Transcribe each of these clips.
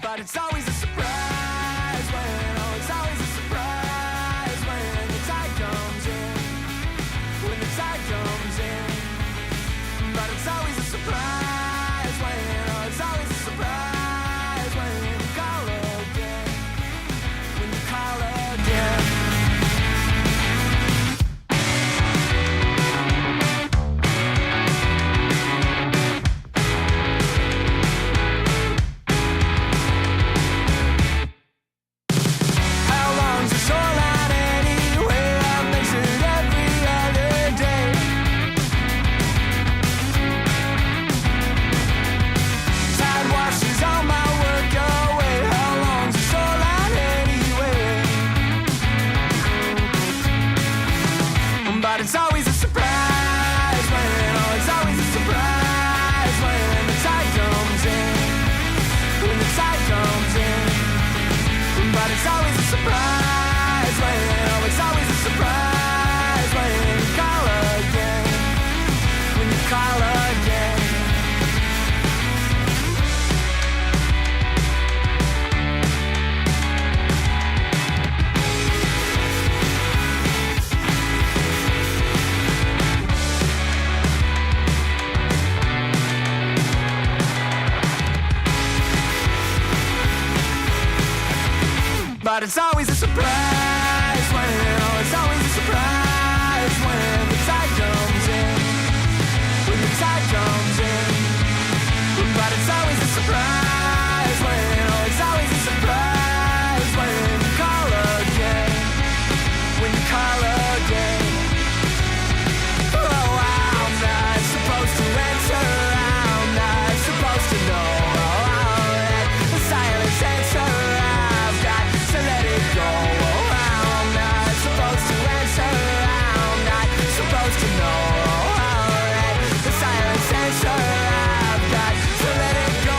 But it's always a surprise when, oh, it's always a surprise when the tide comes in, when the tide comes in. But it's always a surprise when, oh, it's always a surprise when you call again, when you call again. But it's always a surprise when, oh, it's always a surprise when the tide comes in, when the tide comes in. But it's always a surprise when, oh, it's always a surprise when you call again, when you call again. But it's always a surprise when, oh, it's always a surprise when the tide comes in, when the tide comes in. But it's always a surprise when, oh, it's always a surprise when you call again, when you call again. Oh, I'm not supposed to answer, I'm not supposed to know all that the silence answer. To let it go. Oh, I'm not supposed to answer, I'm not supposed to know all that the silence answer. I've got to let it go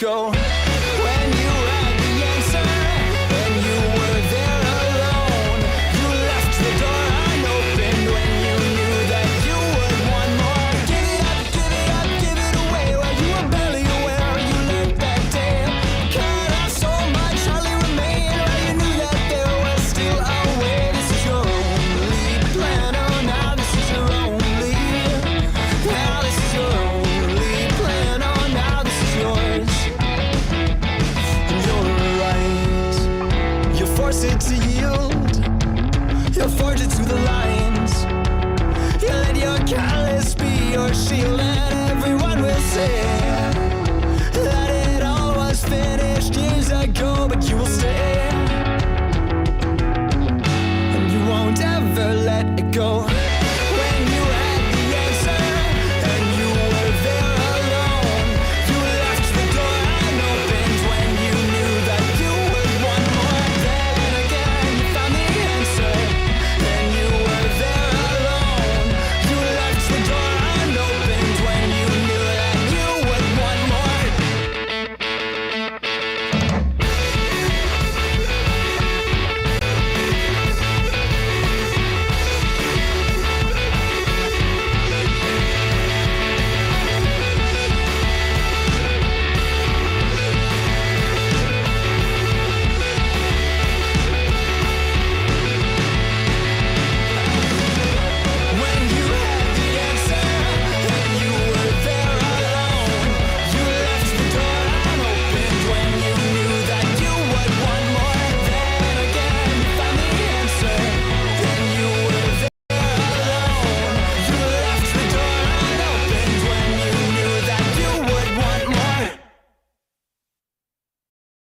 go. When you had the answer, when you were there alone, you left the door unopened when you knew that you would want more. Give it up, give it away. Well, you were barely aware you let that day cut off so much hardly remained. Well, you knew that there was still a way. This is your only plan. Oh, now this is your only. Now this is your only plan. Oh, now this is yours. Force it to yield, you'll forge it to the lines. You let your callous be your shield, and everyone will say that it all was finished years ago, but you will stay, and you won't ever let it go. When you had the answer, and you were there alone, you left the door unopened when you knew that you would want more. You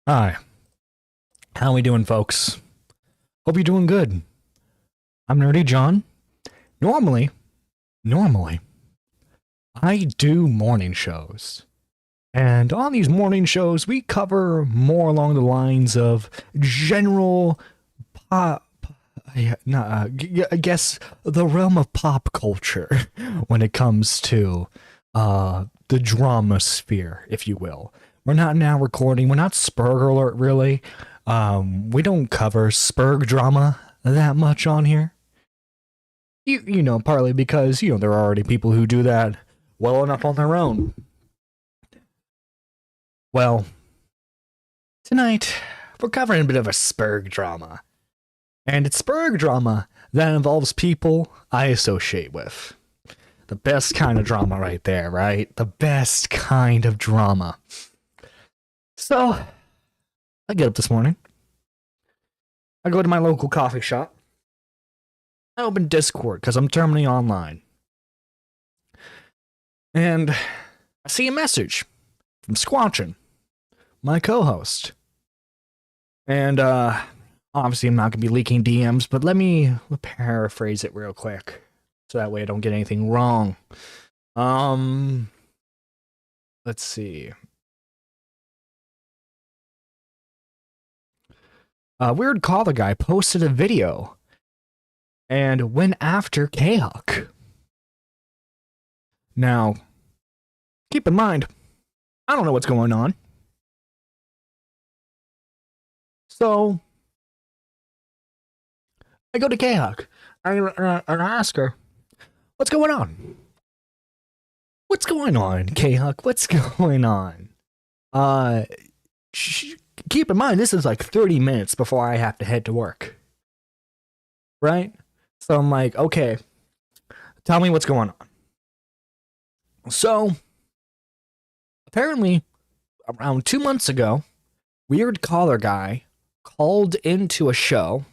Hi. How we doing, folks? Hope you're doing good. I'm Nerdy John. Normally, I do morning shows. And on these morning shows, we cover more along the lines of general pop, I guess the realm of pop culture when it comes to the drama sphere, if you will. We're not now recording. We're not Spurg Alert, really. We don't cover Spurg drama that much on here. You know, partly because, you know, there are already people who do that well enough on their own. Well, tonight, we're covering a bit of a Spurg drama. And it's Spurg drama that involves people I associate with. The best kind of drama right there, right? The best kind of drama. So, I get up this morning. I go to my local coffee shop. I open Discord because I'm terminally online. And I see a message from Squatchin, my co-host. And obviously I'm not going to be leaking DMs, but let me paraphrase it real quick so that way I don't get anything wrong. Let's see. Weird Collar Guy posted a video and went after K-Huck. Now, keep in mind, I don't know what's going on. So, I go to K-Huck and I ask her, what's going on? What's going on, K-Huck? What's going on? Keep in mind, this is like 30 minutes before I have to head to work. Right? So I'm like, okay, tell me what's going on. So, apparently, around 2 months ago, Weird Collar Guy called into a show.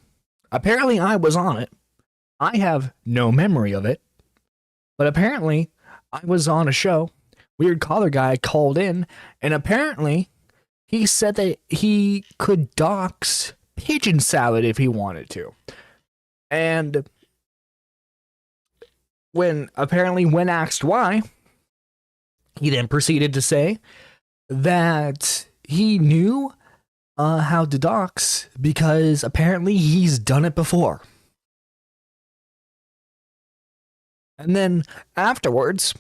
Apparently, I was on it. I have no memory of it. But apparently, I was on a show. Weird Collar Guy called in, and apparently, he said that he could dox Pigeon Salad if he wanted to. And when asked why, he then proceeded to say that he knew how to dox because apparently he's done it before. And then afterwards,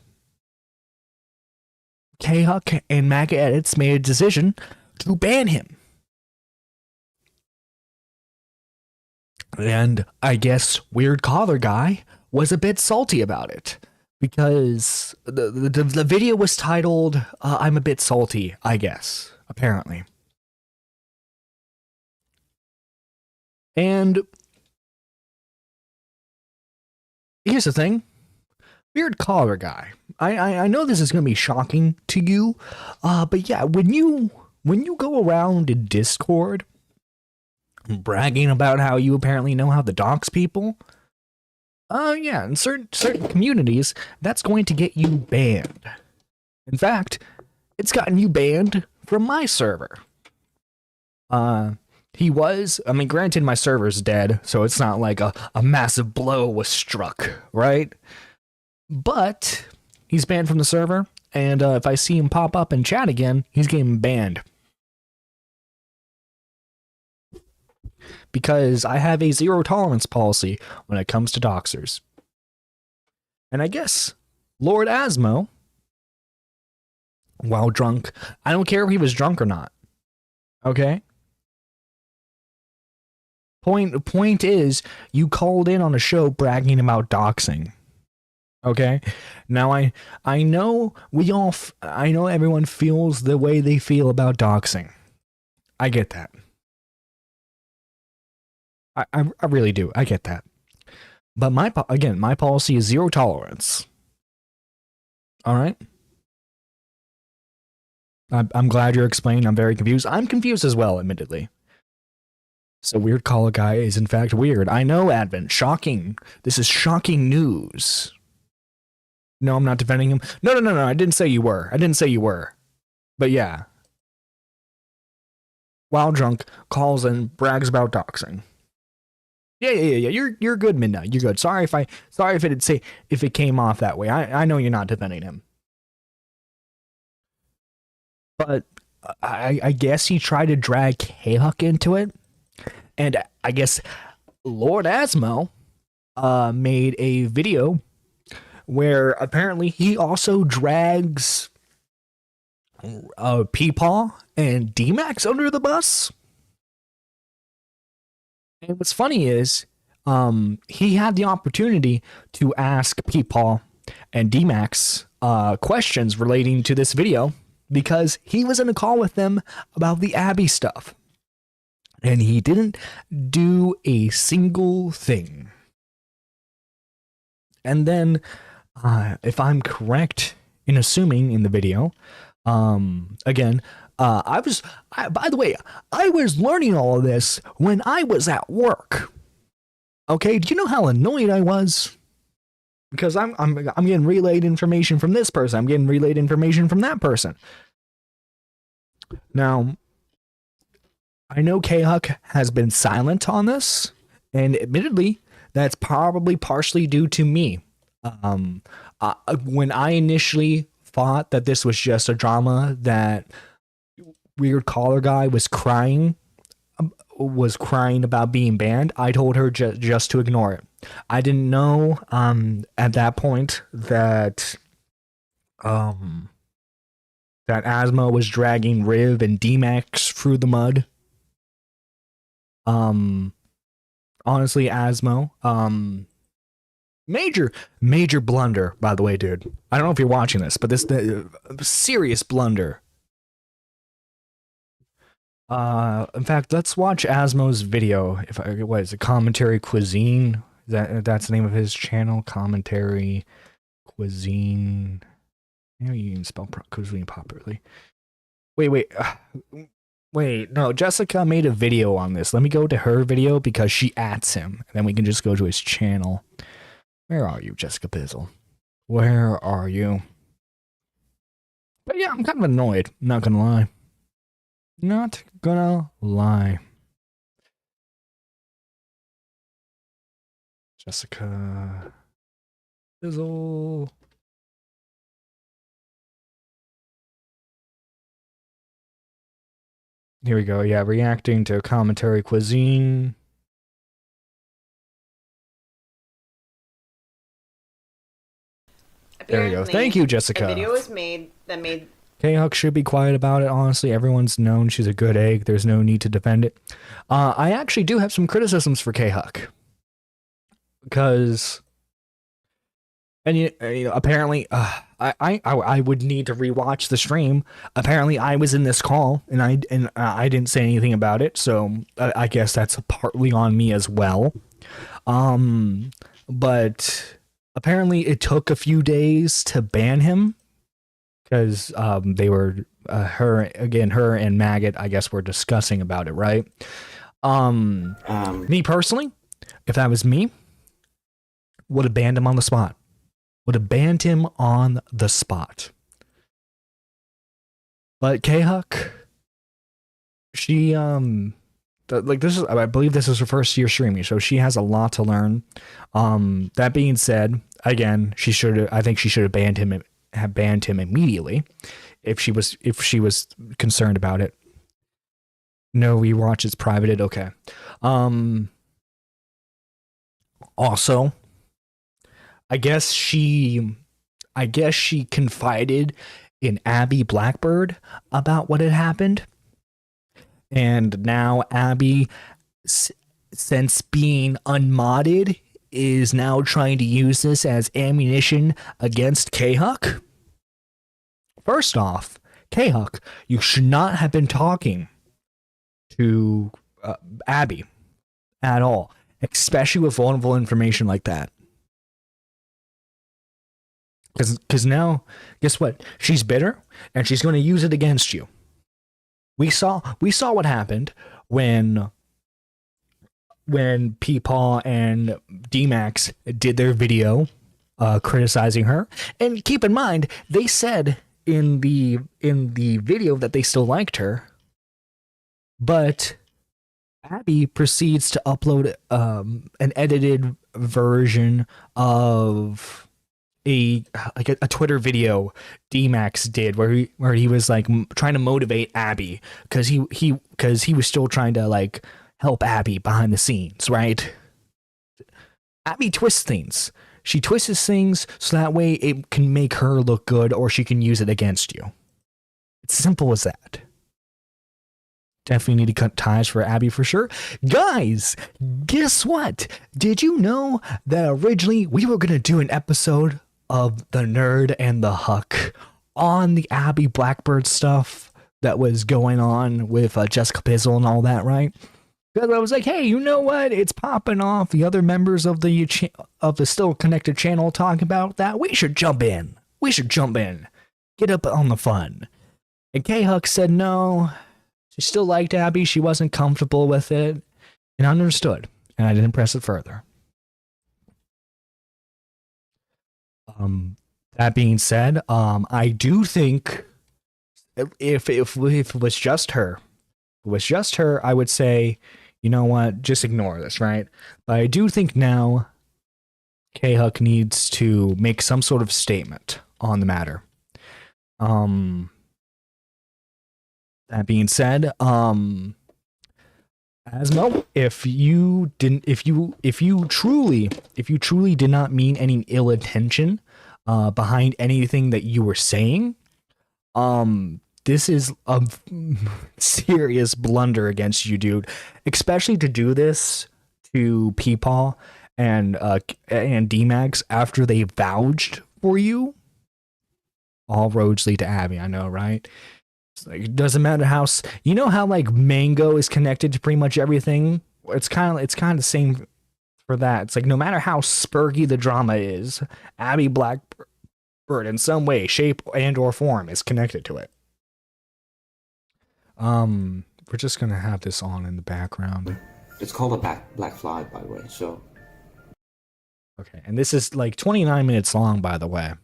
K-Huck and MAGA Edits made a decision to ban him. And I guess Weird Collar Guy was a bit salty about it. Because the video was titled, I'm a bit salty, I guess, apparently. And here's the thing. Weird Collar Guy. I know this is going to be shocking to you, but yeah, when you go around in Discord bragging about how you apparently know how to dox people, yeah, in certain communities, that's going to get you banned. In fact, it's gotten you banned from my server. Granted, my server's dead, so it's not like a massive blow was struck, right? But he's banned from the server, and if I see him pop up and chat again, he's getting banned. Because I have a zero tolerance policy when it comes to doxers. And I guess Lord Asmo, while drunk, I don't care if he was drunk or not. Okay? Point is, you called in on a show bragging about doxing. Okay? Now I know I know everyone feels the way they feel about doxing. I get that. I really do. I get that. But my policy is zero tolerance. All right? I'm glad you're explaining. I'm very confused. I'm confused as well, admittedly. So Weird Collar Guy is in fact weird. I know, Advent. Shocking. This is shocking news. No, I'm not defending him. No. I didn't say you were. But yeah. while drunk, calls and brags about doxing. Yeah. You're good, Midnight. You're good. Sorry if it came off that way. I know you're not defending him. But I guess he tried to drag K-Huck into it. And I guess Lord Asmo made a video where apparently he also drags Peepaw and D-Max under the bus. And what's funny is he had the opportunity to ask Peepaw and D-Max questions relating to this video because he was in a call with them about the Abby stuff. And he didn't do a single thing. And then, if I'm correct in assuming in the video, again, by the way, I was learning all of this when I was at work. Okay, do you know how annoyed I was? Because I'm getting relayed information from this person. I'm getting relayed information from that person. Now, I know K-Huck has been silent on this, and admittedly, that's probably partially due to me. When I initially thought that this was just a drama that Weird Caller Guy was crying about being banned, I told her just to ignore it. I didn't know at that point that that Asmo was dragging Riv and D-Max through the mud. Honestly, Asmo, major blunder, by the way, dude. I don't know if you're watching this, but this serious blunder. In fact, let's watch Asmo's video. What is it? Commentary Cuisine. That's the name of his channel. Commentary Cuisine. You know, you can spell cuisine properly. Wait, no, Jessica made a video on this. Let me go to her video because she ats him. And then we can just go to his channel. Where are you, Jessica Bizzle? Where are you? But yeah, I'm kind of annoyed. Not gonna lie. Not gonna lie. Jessica Bizzle. Here we go. Yeah, reacting to Commentary Cuisine. There we go. Thank you, Jessica. A video was made that made K-Huck should be quiet about it. Honestly, everyone's known she's a good egg. There's no need to defend it. I actually do have some criticisms for K-Huck. Because, and you know, apparently, I would need to rewatch the stream. Apparently, I was in this call and I didn't say anything about it, so I guess that's partly on me as well. But apparently, it took a few days to ban him because they were her and Maggot, I guess, were discussing about it, right? Me personally, if that was me, would have banned him on the spot. Would have banned him on the spot. But K-Huck, she like this is, I believe this is her first year streaming, so she has a lot to learn. That being said, again, I think she should have banned him immediately if she was concerned about it. No rewatch is privated. Okay. Also, I guess she confided in Abby Blackbird about what had happened. And now Abby, since being unmodded, is now trying to use this as ammunition against K-Huck. First off, K-Huck, you should not have been talking to Abby at all, especially with vulnerable information like that. Because now, guess what? She's bitter, and she's going to use it against you. We saw what happened when Peepaw and D-Max did their video criticizing her. And keep in mind, they said in the video that they still liked her. But Abby proceeds to upload an edited version of a Twitter video D-Max did where he was like trying to motivate Abby because he was still trying to like help Abby behind the scenes, right? Abby twists things. She twists things so that way it can make her look good or she can use it against you. It's simple as that. Definitely need to cut ties for Abby for sure. Guys, guess what? Did you know that originally we were going to do an episode of The Nerd and the Huck on the Abby Blackbird stuff that was going on with Jessica Bizzle and all that, right? Because I was like, hey, you know what? It's popping off. The other members of the Still Connected channel talking about that. We should jump in. Get up on the fun. And K-Huck said no. She still liked Abby. She wasn't comfortable with it. And I understood. And I didn't press it further. That being said, I do think if it was just her, I would say, you know what, just ignore this, right? But I do think now K-Huck needs to make some sort of statement on the matter. That being said, Asmo, if you truly did not mean any ill intention behind anything that you were saying, this is a serious blunder against you, dude. Especially to do this to Peepaw and D-Max after they vouched for you. All roads lead to Abby, I know, right? It's like, it doesn't matter how you know how like Mango is connected to pretty much everything. It's kind of the same for that. It's like no matter how spurgy the drama is, Abby Blackbird in some way, shape, and or form is connected to it. We're just gonna have this on in the background. It's called a black fly, by the way. So okay, and this is like 29 minutes long, by the way.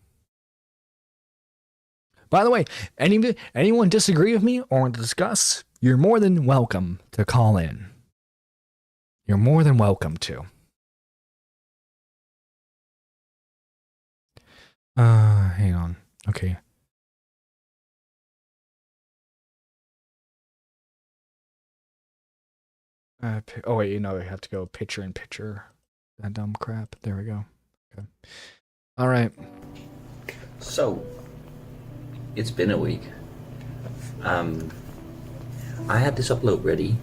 By the way, anyone disagree with me or want to discuss, you're more than welcome to call in. You're more than welcome to. Hang on. Okay. Oh wait, you know, we have to go picture in picture. That dumb crap. There we go. Okay. All right. So, it's been a week. I had this upload ready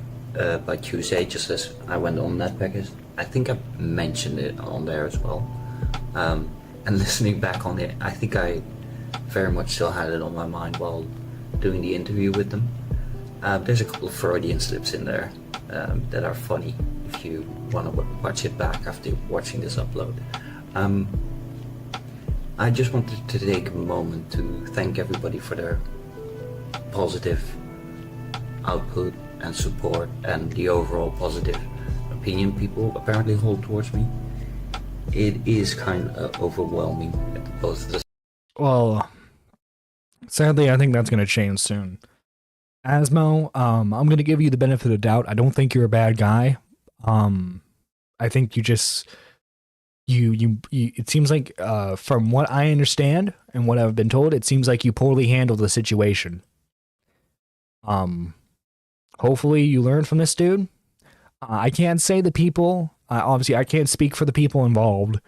by Tuesday, just as I went on Netpackers. I think I mentioned it on there as well. And listening back on it, I think I very much still had it on my mind while doing the interview with them. There's a couple of Freudian slips in there that are funny if you want to watch it back after watching this upload. I just wanted to take a moment to thank everybody for their positive output and support and the overall positive opinion people apparently hold towards me. It is kind of overwhelming at both of the... Well, sadly, I think that's going to change soon. Asmo, I'm going to give you the benefit of the doubt. I don't think you're a bad guy. I think you just... You it seems like from what I understand and what I've been told, it seems like you poorly handled the situation. Hopefully you learn from this, dude. I can't say the people, obviously I can't speak for the people involved.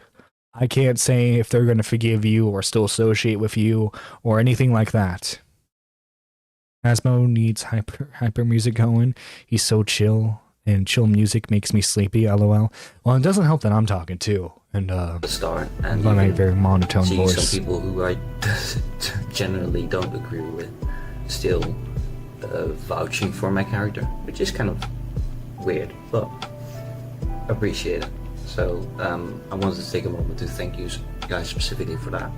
I can't say if they're going to forgive you or still associate with you or anything like that. Asmo needs hyper music going. He's so chill, and chill music makes me sleepy, lol. Well, it doesn't help that I'm talking too. And start and on a very monotone see voice. Some people who I generally don't agree with still vouching for my character, which is kind of weird, but appreciate it. So I wanted to take a moment to thank you guys specifically for that.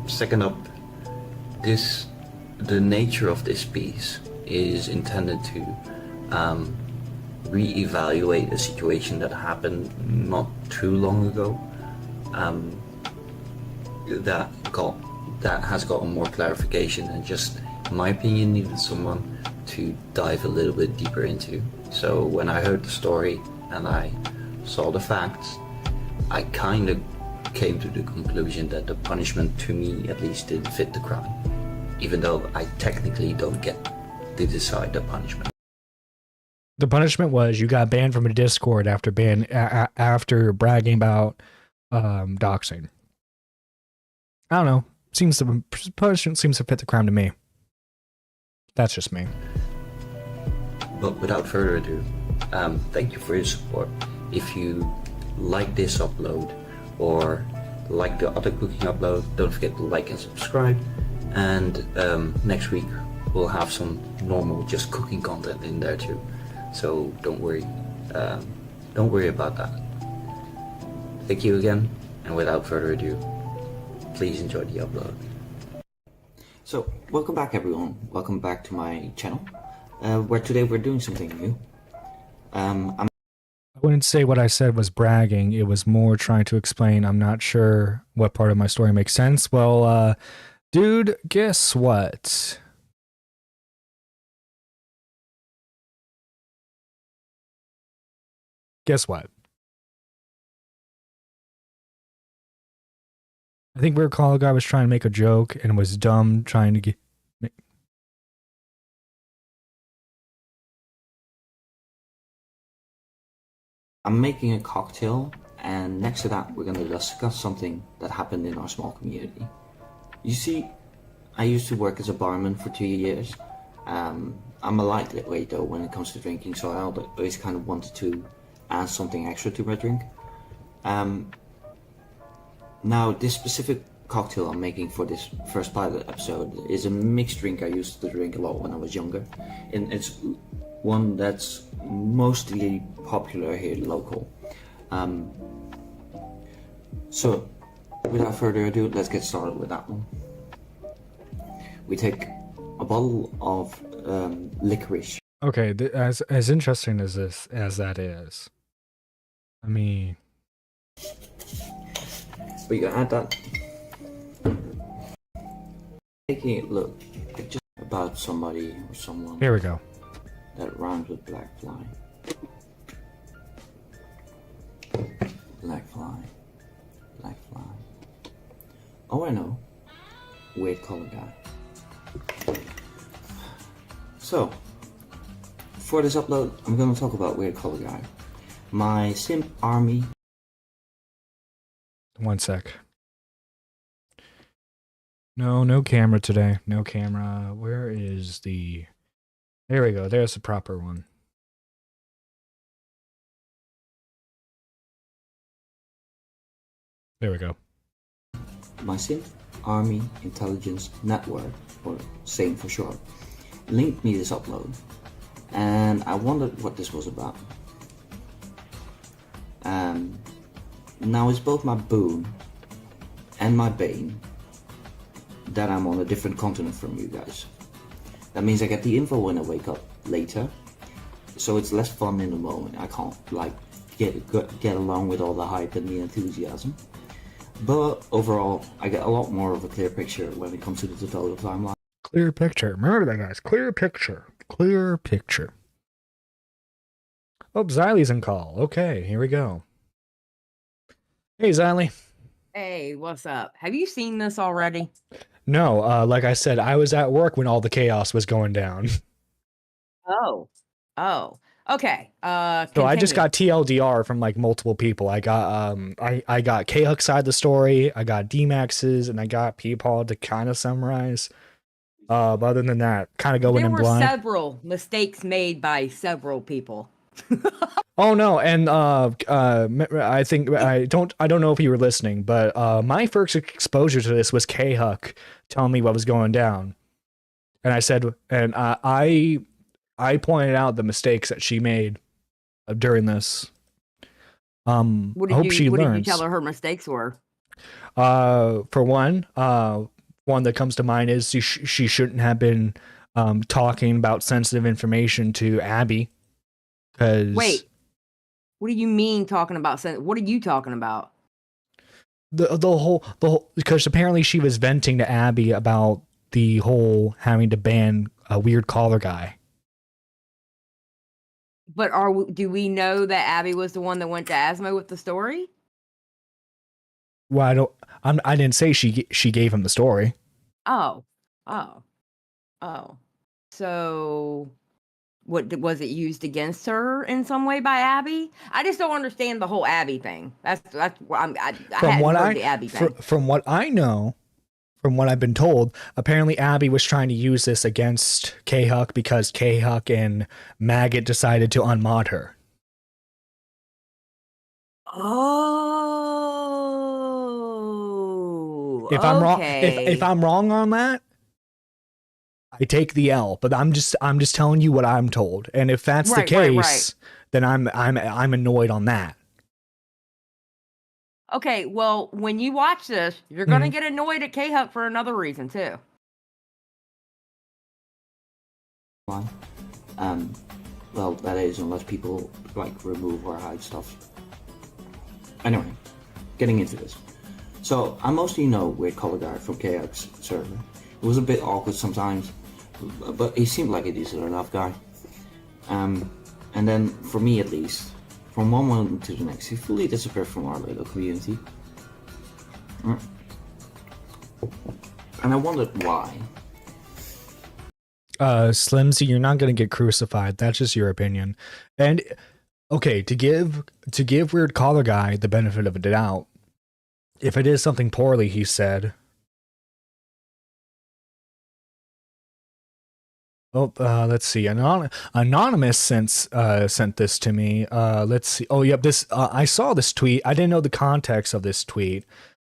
Second up, the nature of this piece is intended to re-evaluate a situation that happened not too long ago, that has gotten more clarification and just, in my opinion, needed someone to dive a little bit deeper into. So when I heard the story and I saw the facts, I kind of came to the conclusion that the punishment, to me at least, didn't fit the crime, even though I technically don't get to decide the punishment. The punishment was you got banned from a Discord after after bragging about doxing. I don't know. Punishment seems to fit the crime to me. That's just me. But without further ado, thank you for your support. If you like this upload or like the other cooking upload, don't forget to like and subscribe. And next week we'll have some normal just cooking content in there too. So don't worry about that. Thank you again, and without further ado, please enjoy the upload. So welcome back everyone, welcome back to my channel, where today we're doing something new. I wouldn't say what I said was bragging. It was more trying to explain I'm not sure what part of my story makes sense. Well, dude, guess what? Guess what? I think Weird Collar Guy was trying to make a joke and was dumb trying to get... I'm making a cocktail, and next to that we're going to discuss something that happened in our small community. You see, I used to work as a barman for 2 years. I'm a lightweight though when it comes to drinking, so I always kind of wanted to add something extra to my drink. Now this specific cocktail I'm making for this first pilot episode is a mixed drink I used to drink a lot when I was younger, and it's one that's mostly popular here local. So without further ado, let's get started with that one. We take a bottle of licorice. Okay, as interesting as that is, I mean, but you add that, making it look like just about somebody or someone. Here we go. That rhymes with black fly. Black fly. Black fly. Oh, I know. Weird Collar Guy. So, for this upload, I'm gonna talk about Weird Collar Guy. My simp army. One sec. No camera today. No camera. Where is the... There we go. There's the proper one. There we go. My simp army intelligence network, or SAIN for short, linked me this upload, and I wondered what this was about. Now it's both my boon and my bane that I'm on a different continent from you guys. That means I get the info when I wake up later, so it's less fun in the moment. I can't like get along with all the hype and the enthusiasm. But overall, I get a lot more of a clear picture when it comes to the total timeline. Clear picture. Remember that, guys. Clear picture. Clear picture. Oh, Xylie's in call. Okay, here we go. Hey, Xylie. Hey, what's up? Have you seen this already? No, like I said, I was at work when all the chaos was going down. Oh, okay. So I just got TLDR from like multiple people. I got I got K-Hook's side of the story, I got D-Max's, and I got Peepaw to kind of summarize. But other than that, kind of going in blind. There were several mistakes made by several people. Oh no, and I think I don't know if you were listening, but my first exposure to this was K-Hook telling me what was going down, and I said, and I pointed out the mistakes that she made during this. What did hope she what learns. did you tell her mistakes were? For one that comes to mind is she shouldn't have been talking about sensitive information to Abby. Wait, what do you mean talking about? What are you talking about? The whole because apparently she was venting to Abby about the whole having to ban a Weird Collar Guy But do we know that Abby was the one that went to Asmo with the story? Well, I didn't say she gave him the story. Oh. So, what was it used against her in some way by Abby? I just don't understand the whole Abby thing. That's what I hadn't heard the Abby thing. From what I know, from what I've been told, apparently Abby was trying to use this against K-Huck because K-Huck and Maggot decided to unmod her. Oh, If I'm wrong, okay. if I'm wrong on that, I take the L. But I'm just telling you what I'm told, and if that's the case, then I'm annoyed on that. Okay, well, when you watch this, you're gonna get annoyed at K-Huck for another reason too. Why? Well, that is unless people like remove or hide stuff. Anyway, getting into this. So I mostly know Weird Color Guy from KX server. It was a bit awkward sometimes, but he seemed like a decent enough guy. And then for me at least, from one moment to the next, he fully disappeared from our little community. And I wondered why. Slimsy, you're not gonna get crucified. That's just your opinion. And okay, to give Weird Collar Guy the benefit of the doubt, if it is something poorly he said. Oh, let's see. Anonymous sent this to me. Let's see. Oh, yep. This I saw this tweet. I didn't know the context of this tweet.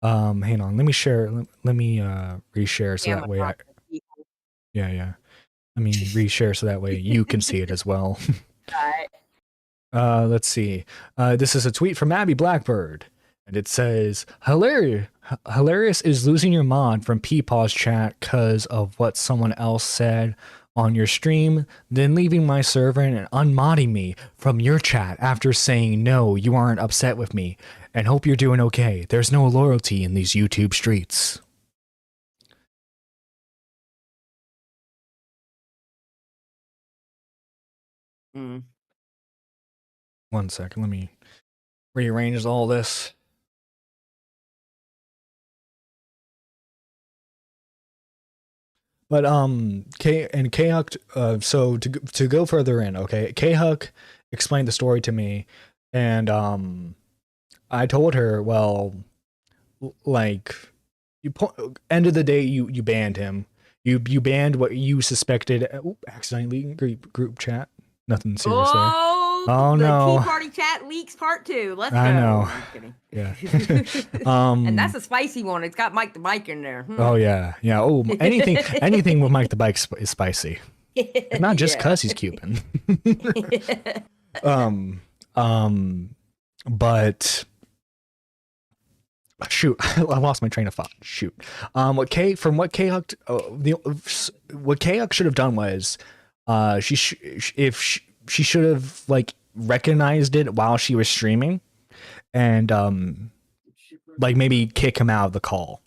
Hang on. Let me share. Let me reshare so that way I. Yeah. Let me reshare so that way you can see it as well. Let's see. This is a tweet from Abby Blackbird, and it says, "Hilarious is losing your mod from Peepaw's chat because of what someone else said on your stream, then leaving my server and unmodding me from your chat after saying no, you aren't upset with me, and hope you're doing okay. There's no loyalty in these YouTube streets." One second, let me rearrange all this. But K-Huck, so to go further in, okay, K-Huck explained the story to me, and I told her, well, like, end of the day, you banned him. You banned what you suspected. Accidentally group chat. Nothing serious there. Oh no! Tea Party chat leaks part 2. Let's go. I know. I'm just kidding. Yeah. And that's a spicy one. It's got Mike the Bike in there. Oh yeah. Oh, anything with Mike the Bike is spicy. Not just cause he's Cuban. But shoot, I lost my train of thought. Shoot. What K-Huck should have done was, she should have like recognized it while she was streaming, and like maybe kick him out of the call.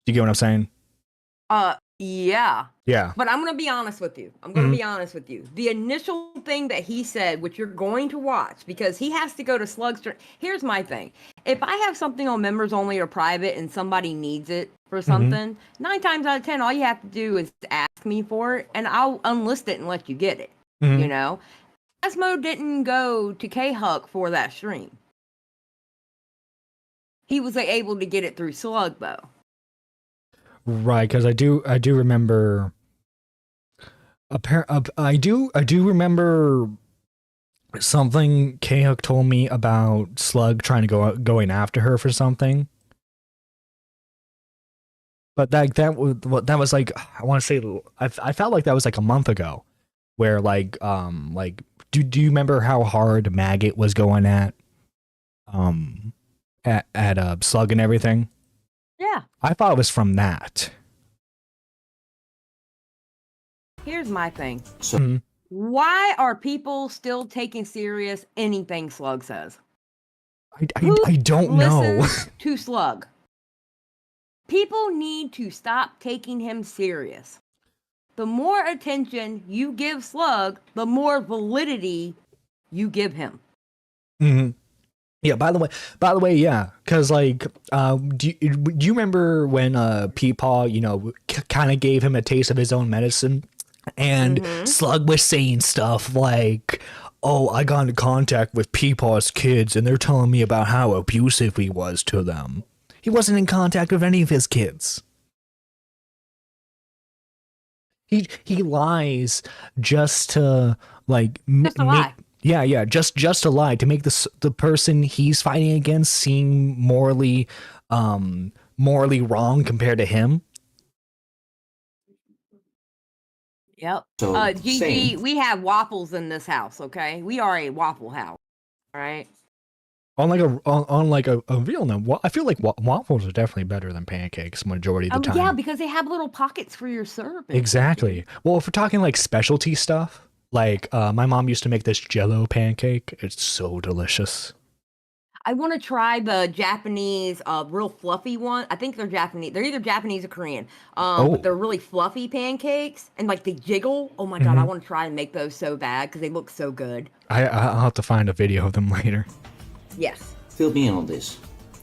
Do you get what I'm saying? Yeah. But I'm gonna be honest with you. The initial thing that he said, which you're going to watch, because he has to go to Slug's. Here's my thing: if I have something on members only or private, and somebody needs it for something, 9 times out of 10, all you have to do is ask me for it, and I'll unlist it and let you get it. You know, Asmo didn't go to K-Huck for that stream. He was able to get it through Slug though. Right, because I do remember. I do remember something K-Huck told me about Slug trying to going after her for something. But that was like, I want to say, I felt like that was like a month ago, where like do you remember how hard Maggot was going at Slug and everything? Yeah. I thought it was from that. Here's my thing. Why are people still taking serious anything Slug says? I don't know. To Slug. People need to stop taking him serious. The more attention you give Slug, the more validity you give him. Mm-hmm. Yeah. By the way, yeah. Because like, do you remember when Peepaw, kind of gave him a taste of his own medicine, and Slug was saying stuff like, "Oh, I got into contact with Peepaw's kids, and they're telling me about how abusive he was to them." He wasn't in contact with any of his kids. He lies just to like Just a lie. Yeah, just to lie to make the person he's fighting against seem morally wrong compared to him. Yep. So, GG, same. we have waffles in this house, okay? We are a waffle house. All right. On like a real note, I feel like waffles are definitely better than pancakes majority of the time. Yeah, because they have little pockets for your serving. Exactly. Well, if we're talking like specialty stuff, like my mom used to make this Jello pancake. It's so delicious. I want to try the Japanese, real fluffy one. I think they're Japanese. They're either Japanese or Korean. But they're really fluffy pancakes and like they jiggle. Oh my god, I want to try and make those so bad because they look so good. I'll have to find a video of them later. Yes. Fill me in on this.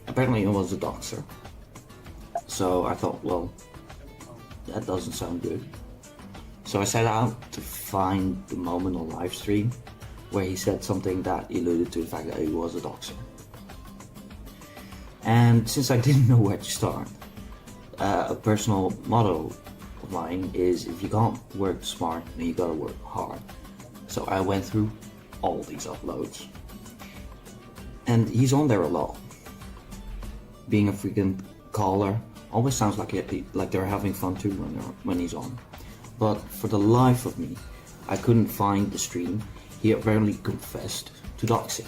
Apparently, it was a doctor. So I thought, well, that doesn't sound good. So I set out to find the moment on live stream where he said something that alluded to the fact that he was a doctor. And since I didn't know where to start, a personal motto of mine is if you can't work smart, then you gotta work hard. So I went through all these uploads. And he's on there a lot. Being a freaking caller always sounds like they're having fun too when he's on. But for the life of me, I couldn't find the stream. He apparently confessed to doxing.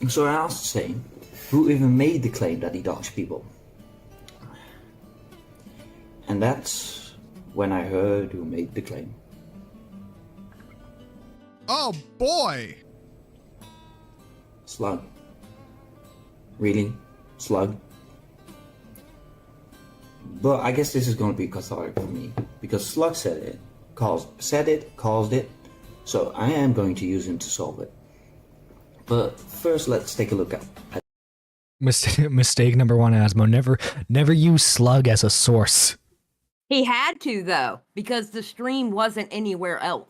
So I asked Sane, who even made the claim that he doxed people? And that's when I heard who made the claim. Oh boy! Slug. Really? Slug? But I guess this is going to be cathartic for me, because Slug said it, caused it, so I am going to use him to solve it. But first, let's take a look at Mistake number one, Asmo. Never use Slug as a source. He had to though, because the stream wasn't anywhere else.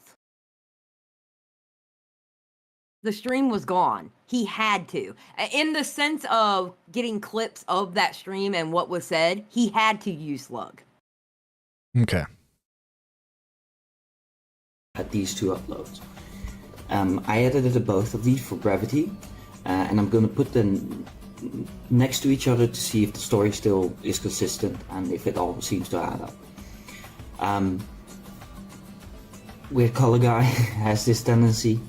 The stream was gone. He had to. In the sense of getting clips of that stream and what was said, he had to use Slug. Okay. At these two uploads. I edited both of these for brevity, and I'm going to put them next to each other to see if the story still is consistent and if it all seems to add up. Weird Color Guy has this tendency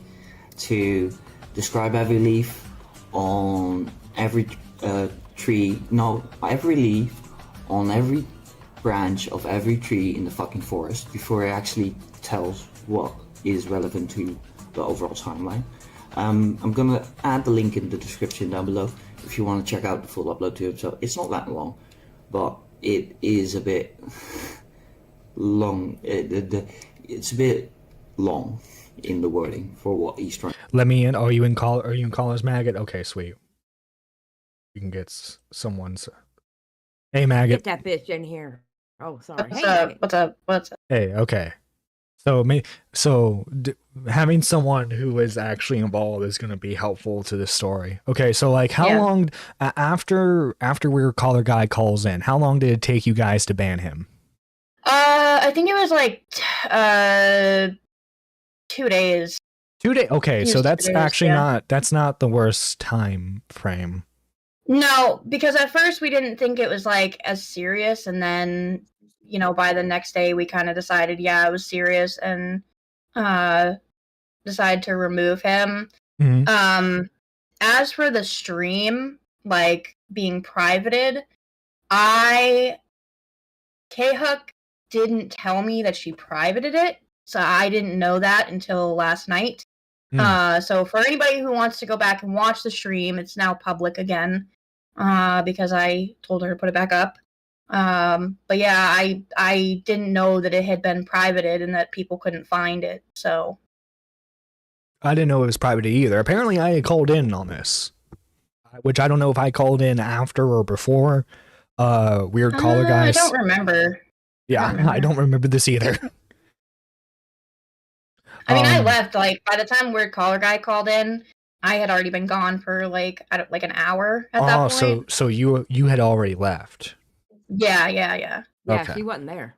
to describe every leaf on every every leaf on every branch of every tree in the fucking forest before he actually tells what is relevant to the overall timeline. I'm gonna add the link in the description down below if you want to check out the full upload to it. So it's not that long, but it is a bit long. It's a bit long in the wording for what he's trying. Let me in. Are you in Caller's Maggot? Okay, sweet. You can get someone's. Hey, Maggot. Get that bitch in here. Oh, sorry. What's up? Hey, okay. So having someone who is actually involved is going to be helpful to this story. Okay, so like how long after Weird Collar Guy calls in, how long did it take you guys to ban him? I think it was like 2 days. 2 days. Okay, so that's 2 days, actually not the worst time frame. No, because at first we didn't think it was like as serious, and then by the next day we kind of decided it was serious and decided to remove him. Mm-hmm. As for the stream like being privated, K-Hook didn't tell me that she privated it, so I didn't know that until last night. So for anybody who wants to go back and watch the stream, it's now public again, because I told her to put it back up. But yeah, I didn't know that it had been privated and that people couldn't find it, so. I didn't know it was private either. Apparently, I had called in on this, which I don't know if I called in after or before. Weird caller guys. I don't remember. Yeah, I don't remember this either. I mean, I left like by the time Weird Caller Guy called in, I had already been gone for like an hour at that point. So you had already left. Yeah. Yeah, Okay. she wasn't there.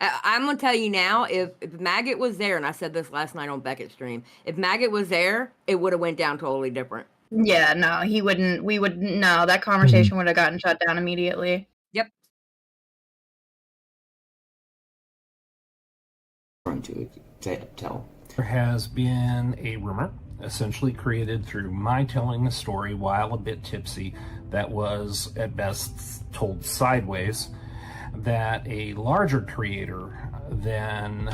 I'm gonna tell you now, if Maggot was there, and I said this last night on Beckett's stream, if Maggot was there, it would have went down totally different. Yeah, no, he wouldn't. We would no. That conversation would have gotten shut down immediately. Yep. Trying to tell. There has been a rumor, essentially created through my telling the story while a bit tipsy, that was at best told sideways, that a larger creator than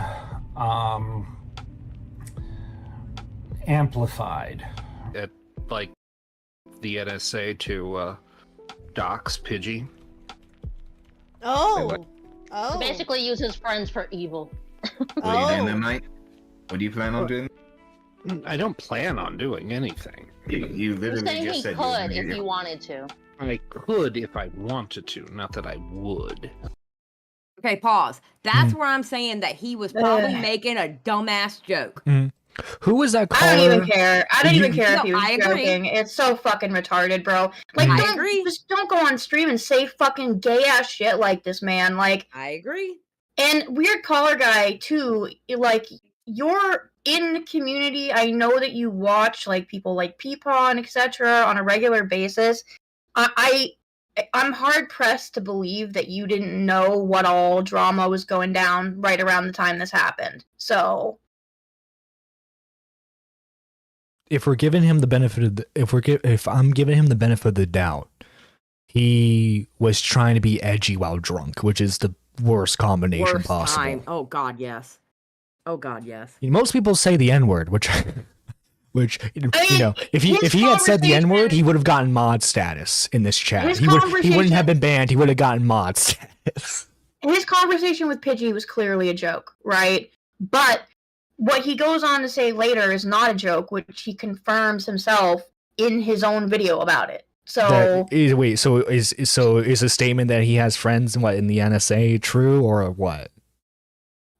amplified at like the NSA to dox Pidgey. Oh. So basically use his friends for evil. What are you doing then, Mike? What do you plan on doing? I don't plan on doing anything. You literally just said he could if he wanted to. I could if I wanted to, not that I would. Okay, pause. That's where I'm saying that he was probably making a dumbass joke. Who was that caller? I don't even care. I don't even care if he was I joking. It's so fucking retarded, bro. Like, I agree. Just don't go on stream and say fucking gay ass shit like this, man. Like, I agree. And Weird Caller Guy too. Like, you're in the community. I know that you watch like people like Peepaw and etc. on a regular basis. I'm hard pressed to believe that you didn't know what all drama was going down right around the time this happened. So, if we're giving him the benefit of if I'm giving him the benefit of the doubt, he was trying to be edgy while drunk, which is the worst combination possible. Time. Oh God, yes. Oh God, yes. Most people say the N-word, which you know, if he had said the N-word, he would have gotten mod status in this chat. He wouldn't have been banned. He would have gotten mod status. His conversation with Pidgey was clearly a joke, right? But what he goes on to say later is not a joke, which he confirms himself in his own video about it. So is a statement that he has friends in the NSA true or what?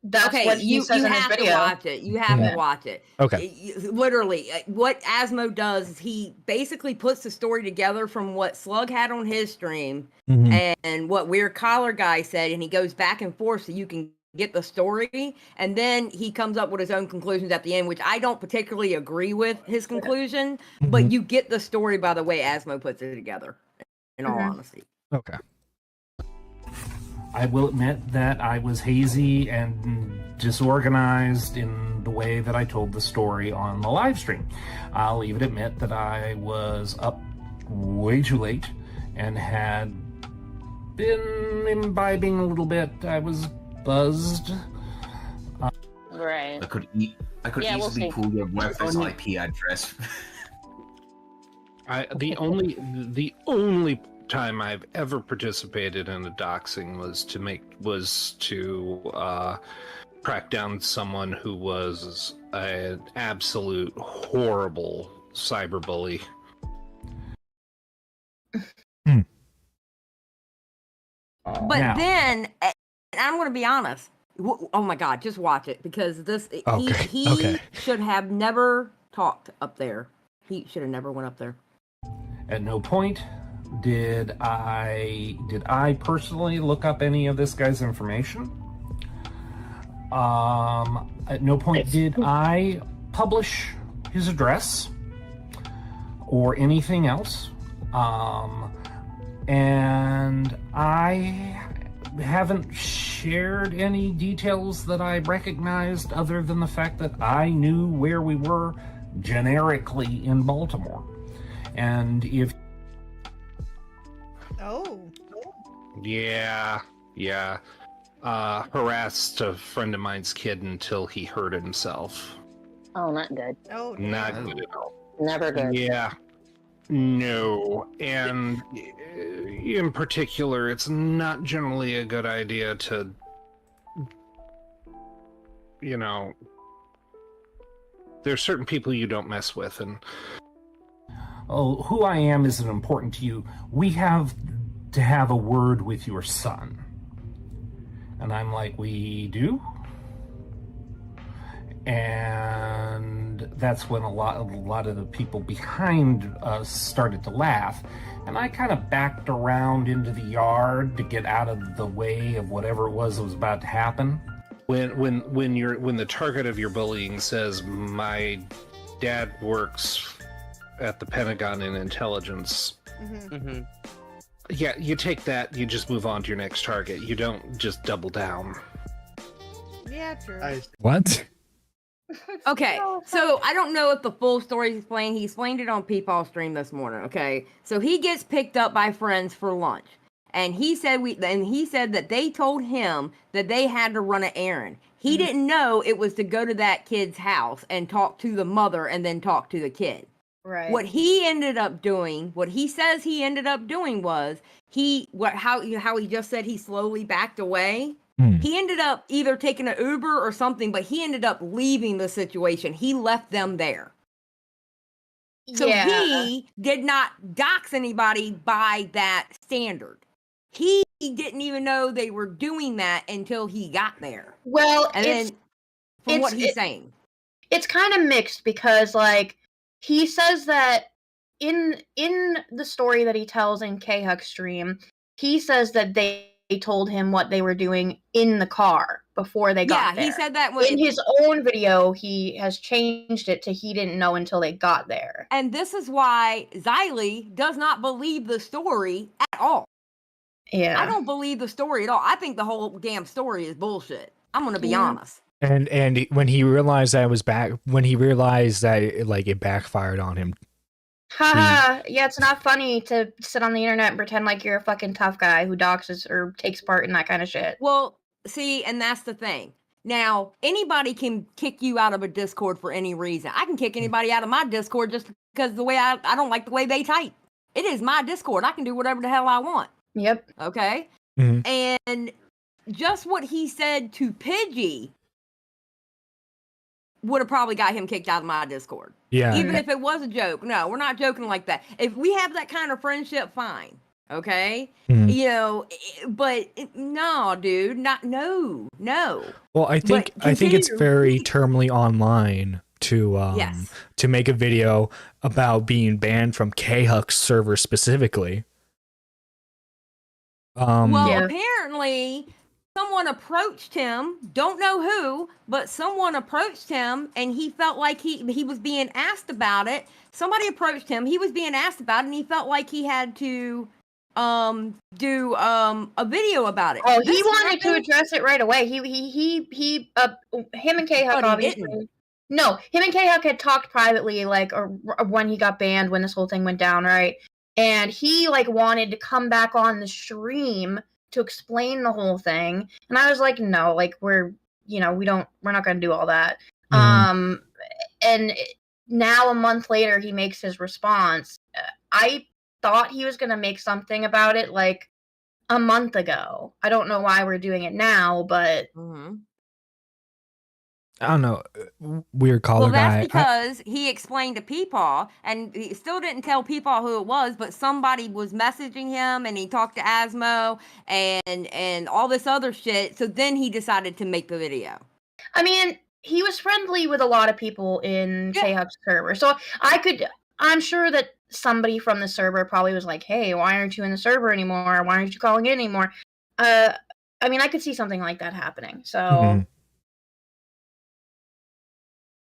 That's okay, what he says in his video. You have to watch it. You have to watch it. Okay. Literally, what Asmo does is he basically puts the story together from what Slug had on his stream and what Weird Collar Guy said, and he goes back and forth so you can get the story, and then he comes up with his own conclusions at the end, which I don't particularly agree with his conclusion, but you get the story by the way Asmo puts it together, in all honesty. Okay. I will admit that I was hazy and disorganized in the way that I told the story on the live stream. I'll even admit that I was up way too late and had been imbibing a little bit. I was buzzed. Right. I could easily pull your web's IP address. The only time I've ever participated in a doxing was to track down someone who was an absolute horrible cyberbully. But then, I'm going to be honest. Oh my God, just watch it because he should have never talked up there. He should have never went up there. At no point did I personally look up any of this guy's information. At no point did I publish his address or anything else. And I haven't shared any details that I recognized other than the fact that I knew where we were generically in Baltimore. And if... Oh. Yeah. Harassed a friend of mine's kid until he hurt himself. Oh, not good. Oh, Not good at all. Never good. Yeah. No. And in particular, it's not generally a good idea to, There's certain people you don't mess with, and who I am isn't important to you. We have to have a word with your son. And I'm like, we do? And that's when a lot of the people behind us started to laugh. And I kind of backed around into the yard to get out of the way of whatever it was that was about to happen. when the target of your bullying says, my dad works at the Pentagon in intelligence, yeah, you take that, you just move on to your next target. You don't just double down. Yeah, true. What? Okay, so I don't know if the full story is explained. He explained it on Peepaw's stream this morning. Okay, so he gets picked up by friends for lunch, and he said that they told him that they had to run an errand. He didn't know it was to go to that kid's house and talk to the mother and then talk to the kid. Right. What he ended up doing, what he says he ended up doing was how he just said he slowly backed away. He ended up either taking an Uber or something, but he ended up leaving the situation. He left them there. So he did not dox anybody by that standard. He didn't even know they were doing that until he got there. Well, and then from what he's saying, it's kind of mixed because, like, he says that in the story that he tells in K-Huck's stream, he says that they told him what they were doing in the car before they got there. Yeah, he said that in his own video. He has changed it to he didn't know until they got there. And this is why Xylee does not believe the story at all. Yeah. I don't believe the story at all. I think the whole damn story is bullshit. I'm going to be honest. And when he realized that it was it backfired on him. Haha, yeah, it's not funny to sit on the internet and pretend like you're a fucking tough guy who doxes or takes part in that kind of shit. Well, see, and that's the thing. Now, anybody can kick you out of a Discord for any reason. I can kick anybody out of my Discord just because the way I don't like the way they type. It is my Discord. I can do whatever the hell I want. Yep. Okay? And just what he said to Pidgey would have probably got him kicked out of my Discord. Yeah. Even if it was a joke. No, we're not joking like that. If we have that kind of friendship, fine. Okay? You know, but no, dude. No. Well, I think it's very terminally online to make a video about being banned from K-Huck's server specifically. Apparently someone approached him, don't know who, but someone approached him and he felt like he was being asked about it. Somebody approached him, he was being asked about it, and he felt like he had to do a video about it. Oh, he wanted to address it right away. Him and K-Huck obviously. No, him and K-Huck had talked privately, like, or when he got banned, when this whole thing went down, right? And he, like, wanted to come back on the stream to explain the whole thing. And I was like, no, like, we're not going to do all that. And now a month later, he makes his response. I thought he was going to make something about it, like, a month ago. I don't know why we're doing it now, but... I don't know, weird caller guy. Well, that's because he explained to Peepaw, and he still didn't tell Peepaw who it was, but somebody was messaging him, and he talked to Asmo, and all this other shit, so then he decided to make the video. I mean, he was friendly with a lot of people in K-Huck's server, so I'm sure that somebody from the server probably was like, hey, why aren't you in the server anymore? Why aren't you calling in anymore? I mean, I could see something like that happening, so...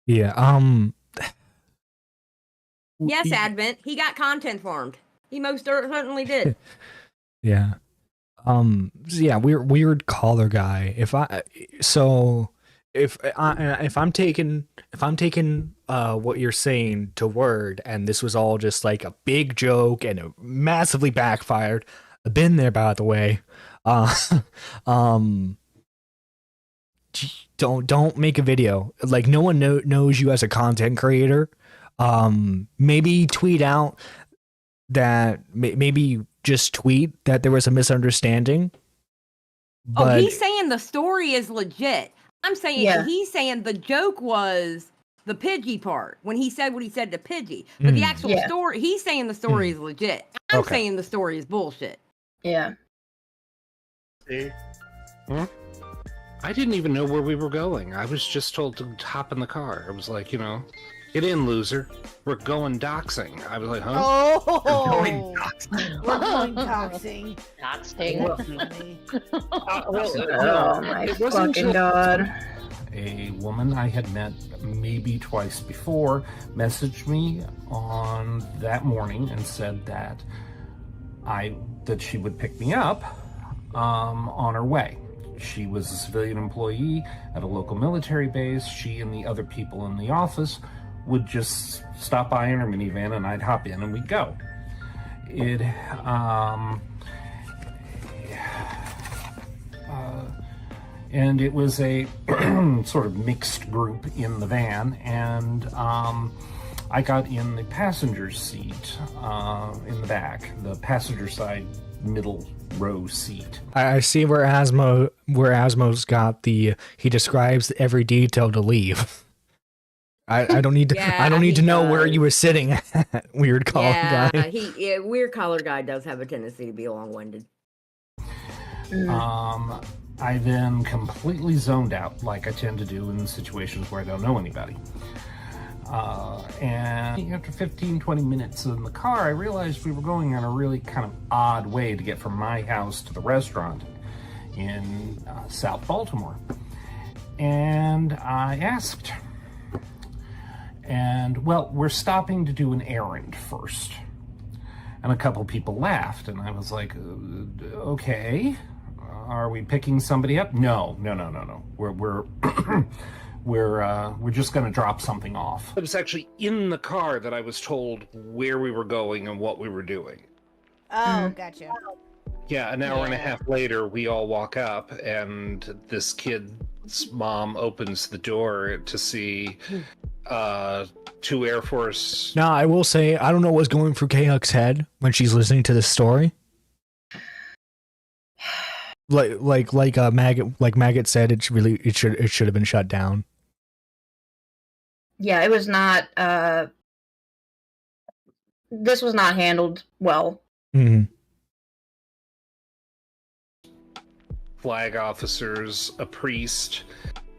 Yeah, Yes, Advent. He got content farmed. He most certainly did. Yeah. Weird caller guy. If I'm taking what you're saying to word, and this was all just like a big joke and it massively backfired. I've been there, by the way. Don't make a video. Like, no one knows you as a content creator. Maybe tweet out that maybe just tweet that there was a misunderstanding. But he's saying the story is legit. I'm saying he's saying the joke was the Pidgey part when he said what he said to Pidgey. But the actual story, he's saying the story is legit. I'm saying the story is bullshit. Yeah. See? Huh? I didn't even know where we were going. I was just told to hop in the car. I was like, get in, loser. We're going doxing. I was like, huh? Oh, We're going doxing. we're going doxing. Doxing. Oh my fucking god. A woman I had met maybe twice before messaged me on that morning and said that she would pick me up on her way. She was a civilian employee at a local military base. She and the other people in the office would just stop by in her minivan and I'd hop in and we'd go. And it was a sort of mixed group in the van, and I got in the passenger seat in the back, the passenger side middle row seat. I see where Asmo's got he describes every detail to leave. I don't need to. I don't need to know where you were sitting. Weird collar guy. Weird collar guy does have a tendency to be long-winded. I then completely zoned out, like I tend to do in situations where I don't know anybody. And after 15, 20 minutes in the car, I realized we were going on a really kind of odd way to get from my house to the restaurant in South Baltimore. And I asked, we're stopping to do an errand first. And a couple people laughed, and I was like, okay. Are we picking somebody up? No. We're we're just going to drop something off. It was actually in the car that I was told where we were going and what we were doing. Oh, gotcha. Yeah, an hour and a half later, we all walk up, and this kid's mom opens the door to see two Air Force. Now, I will say, I don't know what's going through K-Huck's head when she's listening to this story. Maggot said, it should have been shut down. Yeah, it was not. This was not handled well. Mm-hmm. Flag officers, a priest,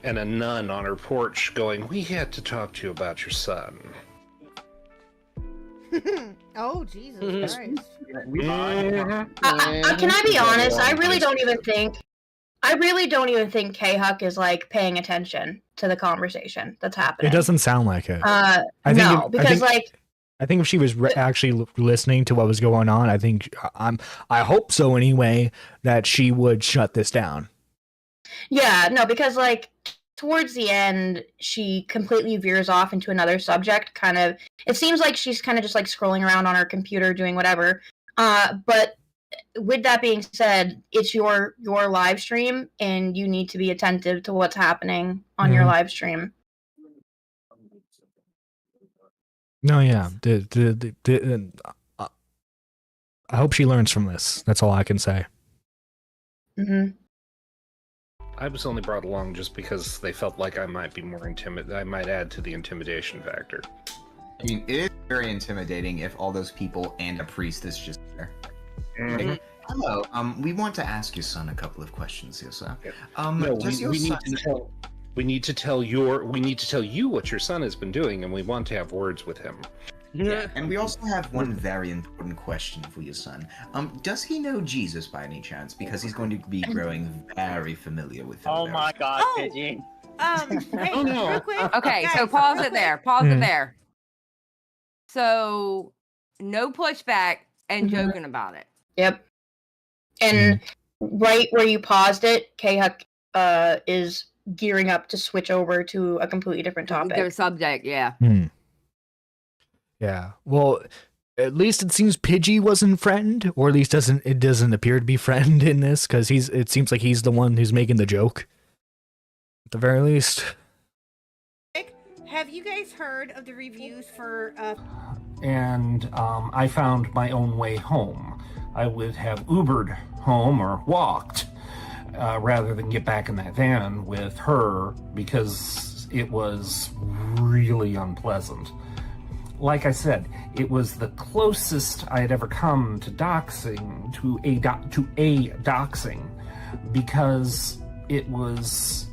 and a nun on her porch going, "We had to talk to you about your son." Oh, Jesus Christ. Can I be honest? I really don't even think K-Huck is like paying attention to the conversation that's happening. It doesn't sound like it. I think if she was actually listening to what was going on, I hope so anyway, that she would shut this down. Yeah, no, because like towards the end, she completely veers off into another subject. Kind of, it seems like she's kind of just like scrolling around on her computer doing whatever. But with that being said, it's your live stream, and you need to be attentive to what's happening on your live stream. No, yeah. I hope she learns from this. That's all I can say. Mm-hmm. I was only brought along just because they felt like I might be more I might add to the intimidation factor. I mean, it is very intimidating if all those people and a priest is just there. Mm-hmm. Like, hello, we want to ask your son a couple of questions here, sir. We need to tell you what your son has been doing, and we want to have words with him. Yeah, and we also have one very important question for your son. Does he know Jesus by any chance? Because he's going to be growing very familiar with him. Oh my God, Pidgey. Hey, Oh, no. real quick. Okay, guys, so pause it there. Pause it there. So, no pushback and joking about it. Yep. And right where you paused it, K-Huck is gearing up to switch over to a completely different topic. Their subject, yeah. Yeah. Well, at least it seems Pidgey wasn't threatened, or at least it doesn't appear to be threatened in this, because it seems like he's the one who's making the joke. At the very least. Have you guys heard of the reviews for And I found my own way home. I would have Ubered home or walked rather than get back in that van with her, because it was really unpleasant. Like I said, it was the closest I had ever come to doxing, to a doxing, because it was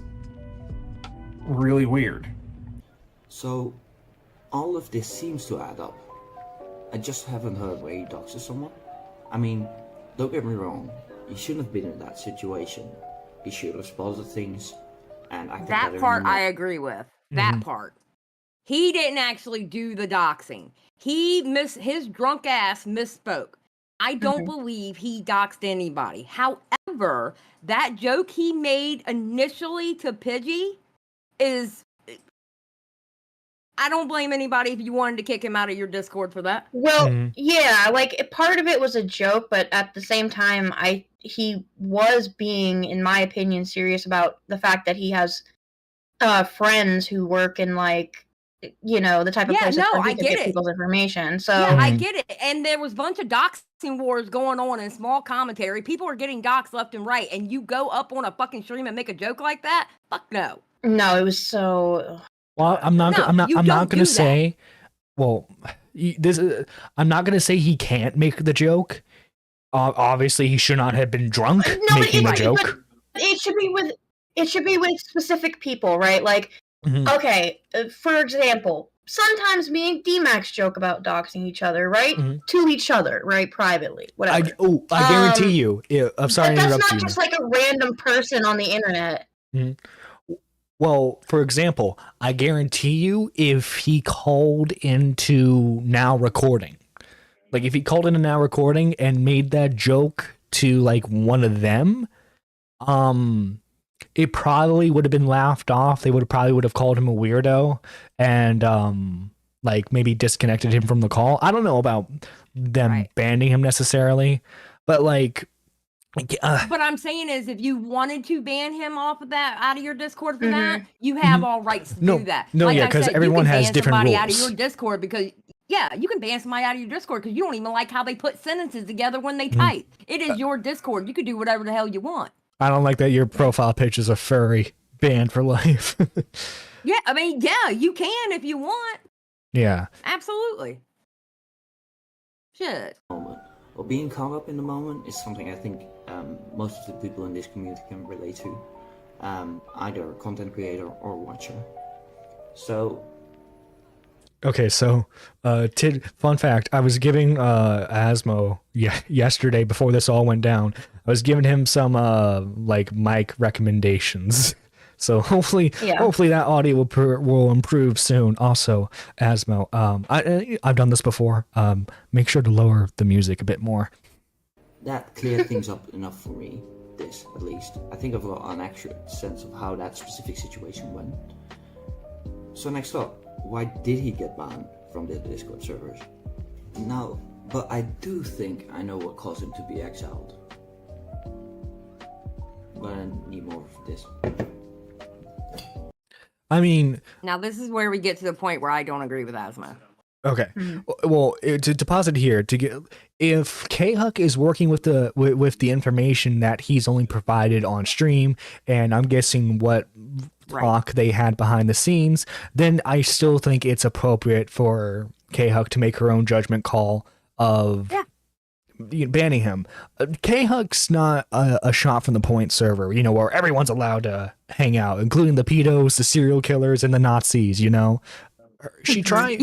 really weird. So, all of this seems to add up. I just haven't heard where he doxes someone. I mean, don't get me wrong, he shouldn't have been in that situation. He should have spotted things and acted better. That part I agree with. That part. He didn't actually do the doxing. His drunk ass misspoke. I don't believe he doxed anybody. However, that joke he made initially to Pidgey is... I don't blame anybody if you wanted to kick him out of your Discord for that. Well, yeah, like part of it was a joke, but at the same time, he was being, in my opinion, serious about the fact that he has friends who work in like, you know, the type of places where he could get people's information. So yeah, I get it. And there was a bunch of doxing wars going on in small commentary. People are getting doxed left and right, and you go up on a fucking stream and make a joke like that? Fuck no. No, it was so. Well, I'm not going to say. Well, I'm not going to say he can't make the joke. Obviously, he should not have been drunk making the joke. It should be with specific people, right? Like, okay, for example, sometimes me and D-Max joke about doxing each other, right? To each other, right? Privately, whatever. I guarantee you. I'm sorry to interrupt you. That's not just like a random person on the internet. Well, for example, I guarantee you if he called into Now Recording, like if he called into Now Recording and made that joke to like one of them, it probably would have been laughed off. They would have called him a weirdo and like maybe disconnected him from the call. I don't know about them banning him necessarily, but like what I'm saying is, if you wanted to ban him off of that, out of your Discord for that, you have all rights to do that. No, like because everyone has different rules. Out of your Discord because you can ban somebody out of your Discord because you don't even like how they put sentences together when they type. It is your Discord. You can do whatever the hell you want. I don't like that your profile picture is a furry, banned for life. Yeah, I mean, yeah, you can if you want. Yeah, absolutely. Shit. Or being caught up in the moment is something I think most of the people in this community can relate to, either a content creator or watcher. So, okay, so fun fact: I was giving Asmo yesterday before this all went down. I was giving him some like mic recommendations. So hopefully that audio will improve soon. Also, Asmo, I've done this before. Make sure to lower the music a bit more. That cleared things up enough for me. This, at least. I think I've got an accurate sense of how that specific situation went. So next up, why did he get banned from the Discord servers? No, but I do think I know what caused him to be exiled. But I need more of this. I mean, now this is where we get to the point where I don't agree with Asma. Okay, well, to pause it here, if K-Huck is working with the information that he's only provided on stream, and I'm guessing what talk they had behind the scenes, then I still think it's appropriate for K-Huck to make her own judgment call of banning him. K-Huck's not a shot from the point server, you know, where everyone's allowed to hang out, including the pedos, the serial killers, and the Nazis, you know. She tried.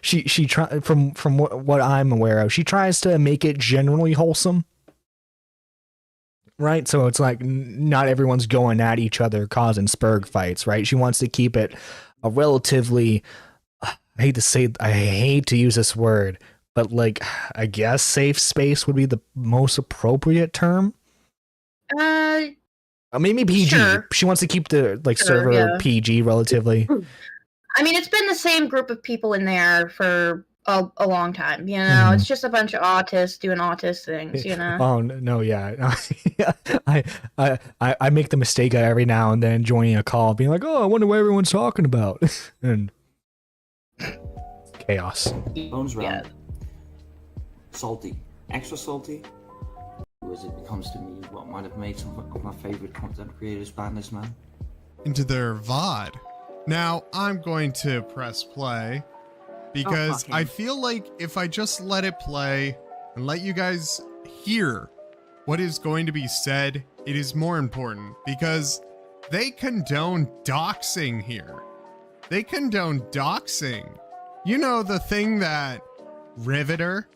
she tried from what I'm aware of. She tries to make it generally wholesome, right? So it's like not everyone's going at each other, causing spurg fights, right? She wants to keep it a relatively. I hate to use this word, but like I guess safe space would be the most appropriate term. Maybe PG. Sure. She wants to keep the server PG relatively. I mean, it's been the same group of people in there for a long time. You know, it's just a bunch of autists doing autist things. You know. Oh no, yeah. I make the mistake of every now and then joining a call, being like, "Oh, I wonder what everyone's talking about," and chaos. Bones round. Salty, extra salty. As it becomes to me, what might have made some of my favorite content creators ban this man? Into their VOD. Now, I'm going to press play because fuck I him. feel like if I just let it play and let you guys hear what is going to be said, it is more important because they condone doxing here. They condone doxing. You know, the thing that Riveter,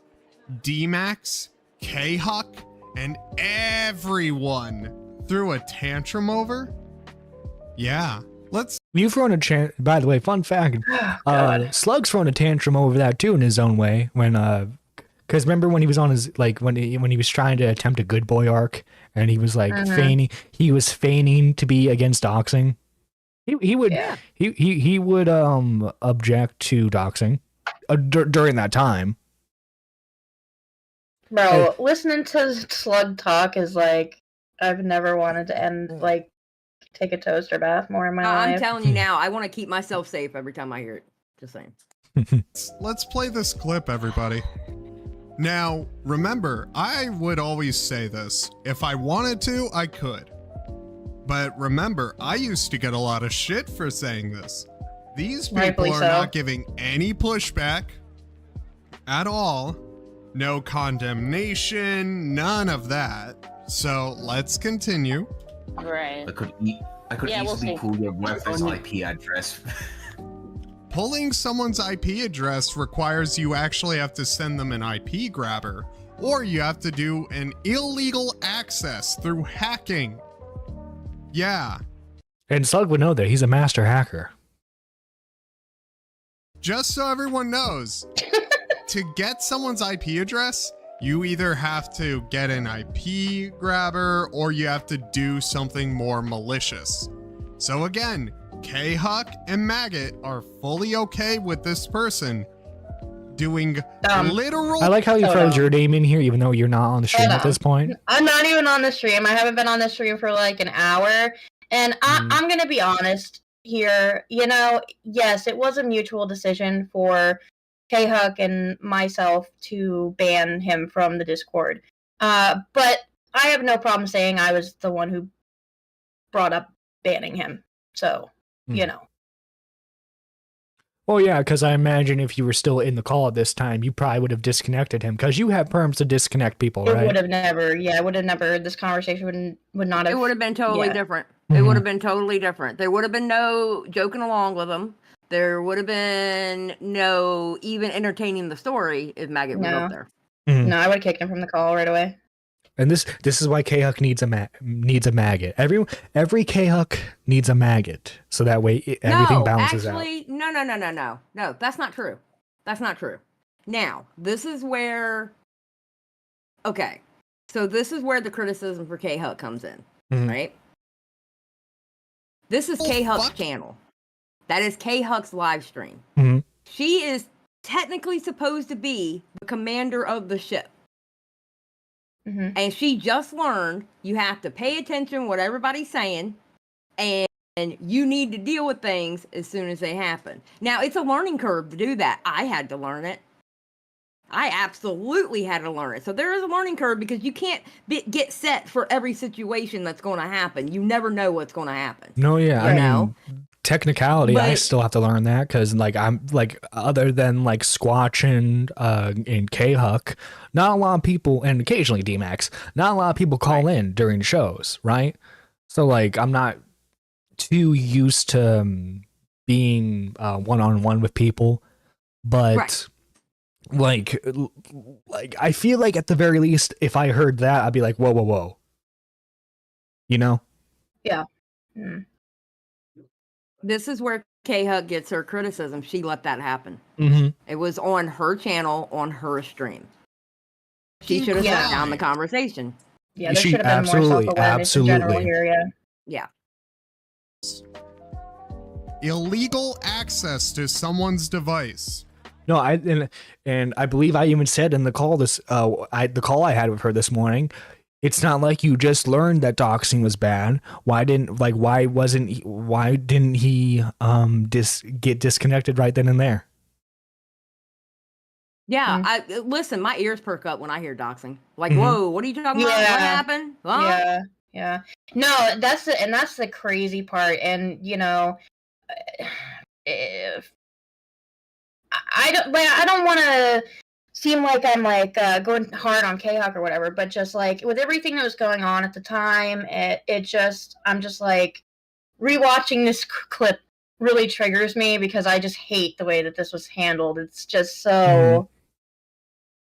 D-Max, K-Huck, and everyone threw a tantrum over? Yeah, let's... You've thrown a by the way, fun fact, Slug's thrown a tantrum over that too in his own way when, because remember when he was on his, like, when he was trying to attempt a good boy arc and he was like feigning to be against doxing. He would object to doxing during that time. Bro, listening to Slug talk is like, I've never wanted to take a toaster bath more in my life. I'm telling you now, I want to keep myself safe every time I hear it. Just saying. Let's play this clip, everybody. Now, remember, I would always say this. If I wanted to, I could. But remember, I used to get a lot of shit for saying this. These people Rightfully are so. not giving any pushback at all. No condemnation, none of that. So let's continue. Right. I could Yeah, we'll easily see. pull your weapons IP address. Pulling someone's IP address requires you actually have to send them an IP grabber, or you have to do an illegal access through hacking. Yeah. And Slug would know that he's a master hacker. Just so everyone knows, to get someone's IP address, you either have to get an IP grabber or you have to do something more malicious. So again, K-Huck and Maggot are fully okay with this person doing literal... I like how you throw your name in here even though you're not on the stream at this point. I'm not even on the stream. I haven't been on the stream for like an hour. And I'm going to be honest here. You know, yes, it was a mutual decision for K-Huck and myself to ban him from the Discord. But I have no problem saying I was the one who brought up banning him. So, you know. Well, yeah, because I imagine if you were still in the call at this time, you probably would have disconnected him because you have perms to disconnect people, right? It would have never, this conversation would not have. It would have been totally different. Mm-hmm. It would have been totally different. There would have been no joking along with him. There would have been no even entertaining the story if Maggot was up there. Mm-hmm. No, I would have kicked him from the call right away. And this is why K-Huck needs a maggot. Every K-Huck needs a maggot, so that way everything balances out. No, that's not true. That's not true. Now, this is where... Okay, so this is where the criticism for K-Huck comes in, right? This is K-Huck's channel. That is K-Huck's live stream. Mm-hmm. She is technically supposed to be the commander of the ship. Mm-hmm. And she just learned you have to pay attention what everybody's saying, and you need to deal with things as soon as they happen. Now, it's a learning curve to do that. I had to learn it. I absolutely had to learn it. So there is a learning curve because you can't get set for every situation that's going to happen. You never know what's going to happen. No, yeah, I know? mean, technicality, I still have to learn that because, like, I'm like, other than like Squatch and K-Huck, not a lot of people, and occasionally D-Max, not a lot of people call in during shows, right? So, like, I'm not too used to being one-on-one with people, but like I feel like at the very least, if I heard that, I'd be like, whoa, you know? Yeah. Mm. This is where K-Huck gets her criticism. She let that happen. Mm-hmm. It was on her channel, on her stream. She should have shut down the conversation. Yeah, there should have been more self-awareness in general here, Yeah. Illegal access to someone's device. No, and I believe I even said in the call the call I had with her this morning, it's not like you just learned that doxing was bad. Why didn't he get disconnected right then and there? Yeah, listen, my ears perk up when I hear doxing. Like, whoa, what are you talking about? What happened? Huh? Yeah. No, that's the crazy part. And you know, if I don't want to seem like I'm like going hard on K-Hawk or whatever, but just like with everything that was going on at the time, I'm just like rewatching this clip really triggers me because I just hate the way that this was handled. It's just so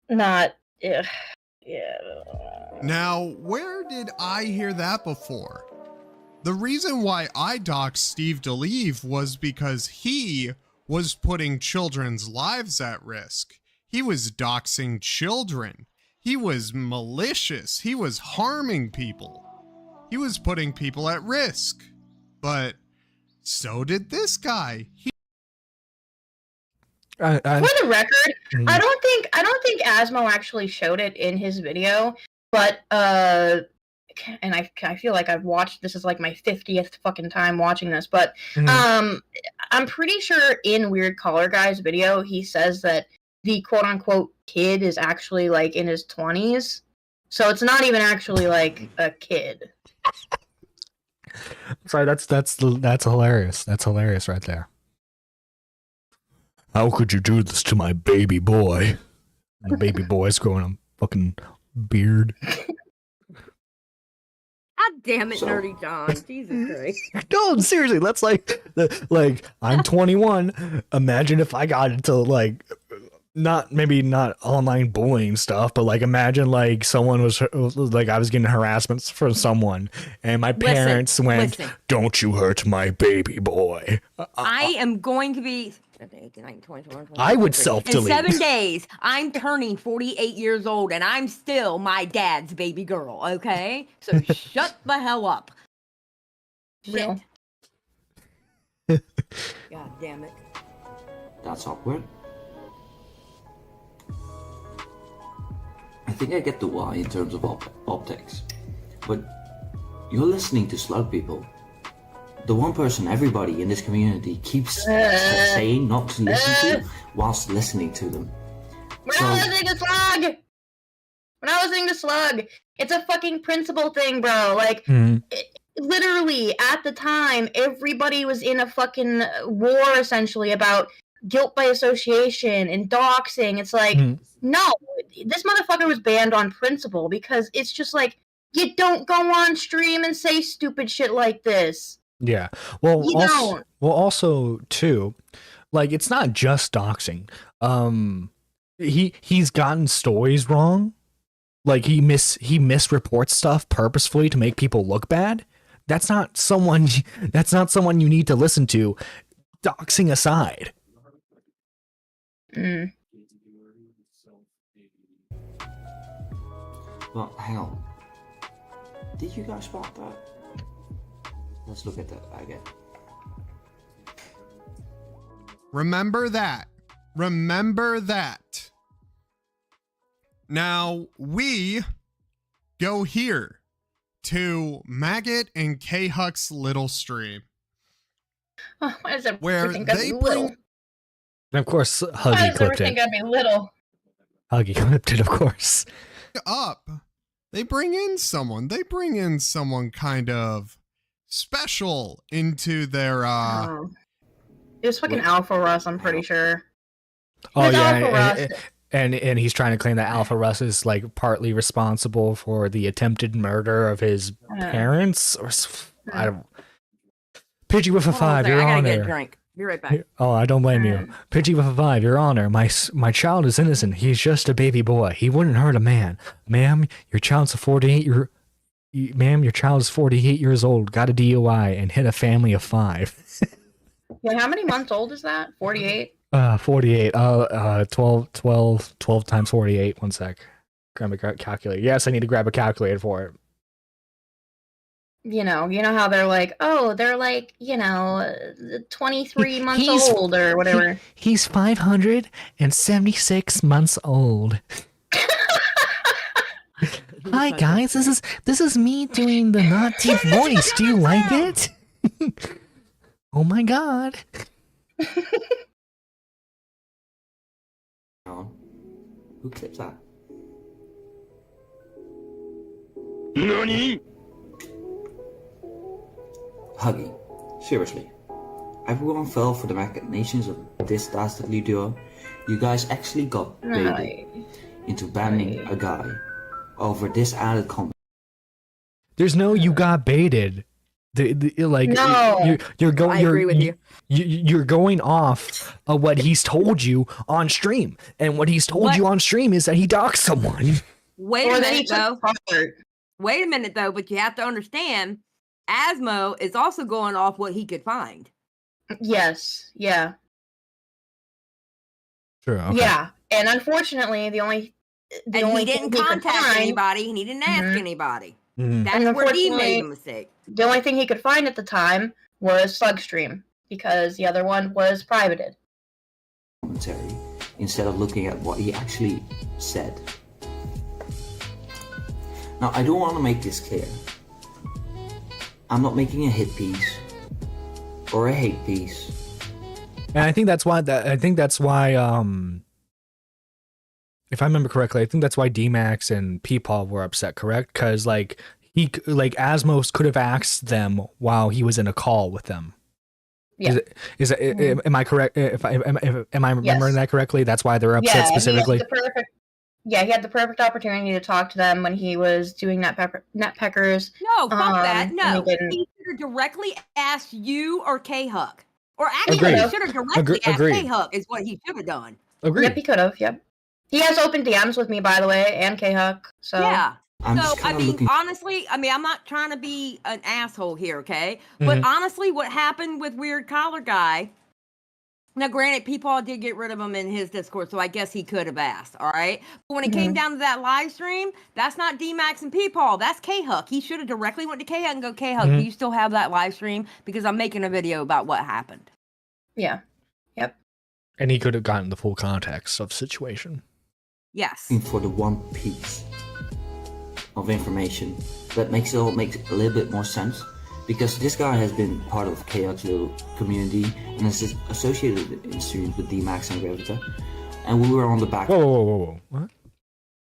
not. Yeah. Now, where did I hear that before? The reason why I doxed Steve DeLeve was because he was putting children's lives at risk. He was doxing children. He was malicious. He was harming people. He was putting people at risk. But so did this guy. For the record, I don't think Asmo actually showed it in his video, but and I feel like I've watched this is like my 50th fucking time watching this, but I'm pretty sure in Weird Collar Guy's video he says that the quote unquote kid is actually like in his 20s, so it's not even actually like a kid. Sorry, that's hilarious. That's hilarious right there. How could you do this to my baby boy? The baby boy's growing a fucking beard. God damn it, Nerdy John. Jesus Christ. No, seriously, that's like I'm 21. Imagine if I got into like not online bullying stuff, but like imagine like someone was like I was getting harassments from someone and my parents went, "Don't you hurt my baby boy." I am going to be I would self-delete. In 7 days, I'm turning 48 years old, and I'm still my dad's baby girl, okay? So shut the hell up. Shit. God damn it. That's awkward. I think I get the why in terms of optics. But you're listening to slug people. The one person everybody in this community keeps saying not to listen to whilst listening to them. We're not listening to Slug! We're not listening to Slug! It's a fucking principle thing, bro. Like, literally, at the time, everybody was in a fucking war, essentially, about guilt by association and doxing. It's like, no, this motherfucker was banned on principle because it's just like, you don't go on stream and say stupid shit like this. Yeah. Well, also too, like it's not just doxing. He's gotten stories wrong. Like he misreports stuff purposefully to make people look bad. That's not someone you need to listen to. Doxing aside. Well, hang on. Did you guys spot that? Let's look at that again. Remember that. Remember that. Now we go here to Maggot and K-Huck's little stream. Oh, why does where they bring... And of course, Huggy clipped it. I'd be little? Huggy clipped it, of course. They bring in someone kind of special into their It was fucking Alpha Russ, I'm pretty sure. Oh yeah, and he's trying to claim that Alpha Russ is like partly responsible for the attempted murder of his parents, or I don't. Pidgey with a 5, Your Honor. I gotta get a drink. Be right back. Oh, I don't blame you. Pidgey with a 5, Your Honor. My child is innocent. He's just a baby boy. He wouldn't hurt a man, ma'am. Your child's 48. Ma'am, your child is 48 years old. Got a DUI and hit a family of 5. Yeah, how many months old is that? 48. 48. 12 times 48. One sec. Grab a calculator. Yes, I need to grab a calculator for it. You know how they're like, 23 months old or whatever. He's 576 months old. Hi guys, this is me doing the not deep voice. Do you like it? Oh my god. Who clipped that? NANI? Huggy, seriously, everyone fell for the machinations of this dastardly duo. You guys actually got baited into banning a guy over this added comment. There's no you got baited. No. You're going. I agree with you. You're going off of what he's told you on stream, and what he's told you on stream is that he doxed someone. Wait a minute though. Wait a minute though, but you have to understand, Asmo is also going off what he could find. Yes. Yeah. Sure. Okay. Yeah. And unfortunately, the only he didn't contact anybody, and he didn't ask anybody. Mhm. That's where he made a mistake. The only thing he could find at the time was Slugstream, because the other one was privated. Commentary instead of looking at what he actually said. Now, I don't want to make this clear. I'm not making a hit piece or a hate piece. And I think that's why. If I remember correctly, I think that's why D-Max and Peepaw were upset. Correct? Because Asmos could have asked them while he was in a call with them. Yeah. Am I correct? Am I remembering that correctly? That's why they're upset specifically. He had the perfect opportunity to talk to them when he was doing Netpeckers. No, fuck that. No, he didn't. he should have directly asked you or K-Huck. Or actually, Agreed. he should have directly asked Agreed. K-Huck is what he should have done. Agreed. Yep, he could have. Yep. He has open DMs with me, by the way, and K-Huck. So yeah. I'm So, just I kinda mean, looking- honestly, I'm not trying to be an asshole here, okay? But honestly, what happened with Weird Collar Guy, now granted, people did get rid of him in his Discord, so I guess he could have asked, all right? But when it came down to that live stream, that's not D-Max and Peepaw, that's K-Huck. He should have directly went to K-Huck and go, K-Huck, do you still have that live stream? Because I'm making a video about what happened. yeah. Yep. And he could have gotten the full context of the situation. Yes. For the one piece of information that makes it all make a little bit more sense, because this guy has been part of Chaos little community and is associated in streams with D-Max and Rivita, and we were on the back. Whoa! What? What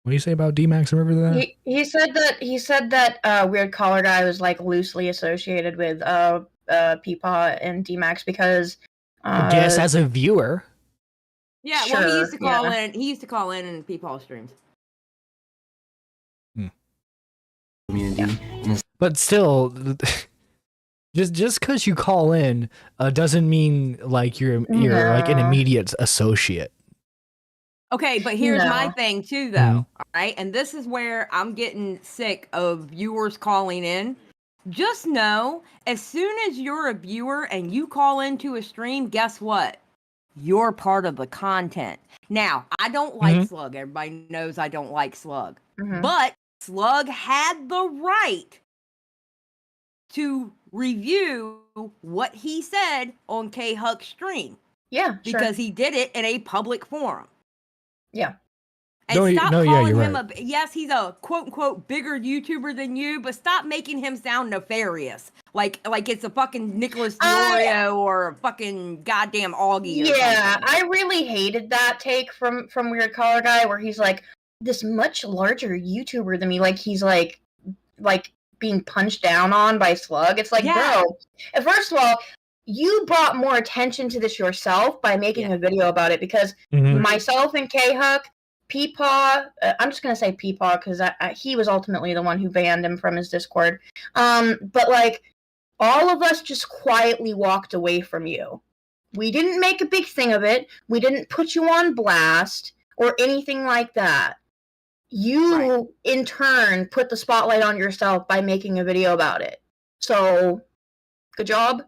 do you say about D-Max and Rivita? He said that Weird Collar Guy was like loosely associated with Peepaw and D-Max because I guess as a viewer. Yeah, Sure, well, he used to call yeah. in. He used to call in Peepaw streams. Community, But still, just because you call in doesn't mean like you're like an immediate associate. Okay, but here's my No. thing too, though. All right, and this is where I'm getting sick of viewers calling in. Just know, as soon as you're a viewer and you call into a stream, guess what? You're part of the content. Now, I don't like Slug. Everybody knows I don't like Slug. But Slug had the right to review what he said on K-Huck's stream. Yeah, Because he did it in a public forum. Yeah. And No, stop no, yeah, calling you're him right. yes, he's a quote unquote bigger YouTuber than you, but stop making him sound nefarious. Like it's a fucking Nicholas DeOrio or a fucking goddamn Augie or Yeah, something. I really hated that take from Weird Collar Guy where he's like this much larger YouTuber than me. Like he's like being punched down on by Slug. It's like, Yeah. bro, and first of all, you brought more attention to this yourself by making a video about it because myself and K-Huck, Peepaw, I'm just going to say Peepaw because he was ultimately the one who banned him from his Discord. But like, all of us just quietly walked away from you. We didn't make a big thing of it. We didn't put you on blast or anything like that. You, in turn, put the spotlight on yourself by making a video about it. So, good job.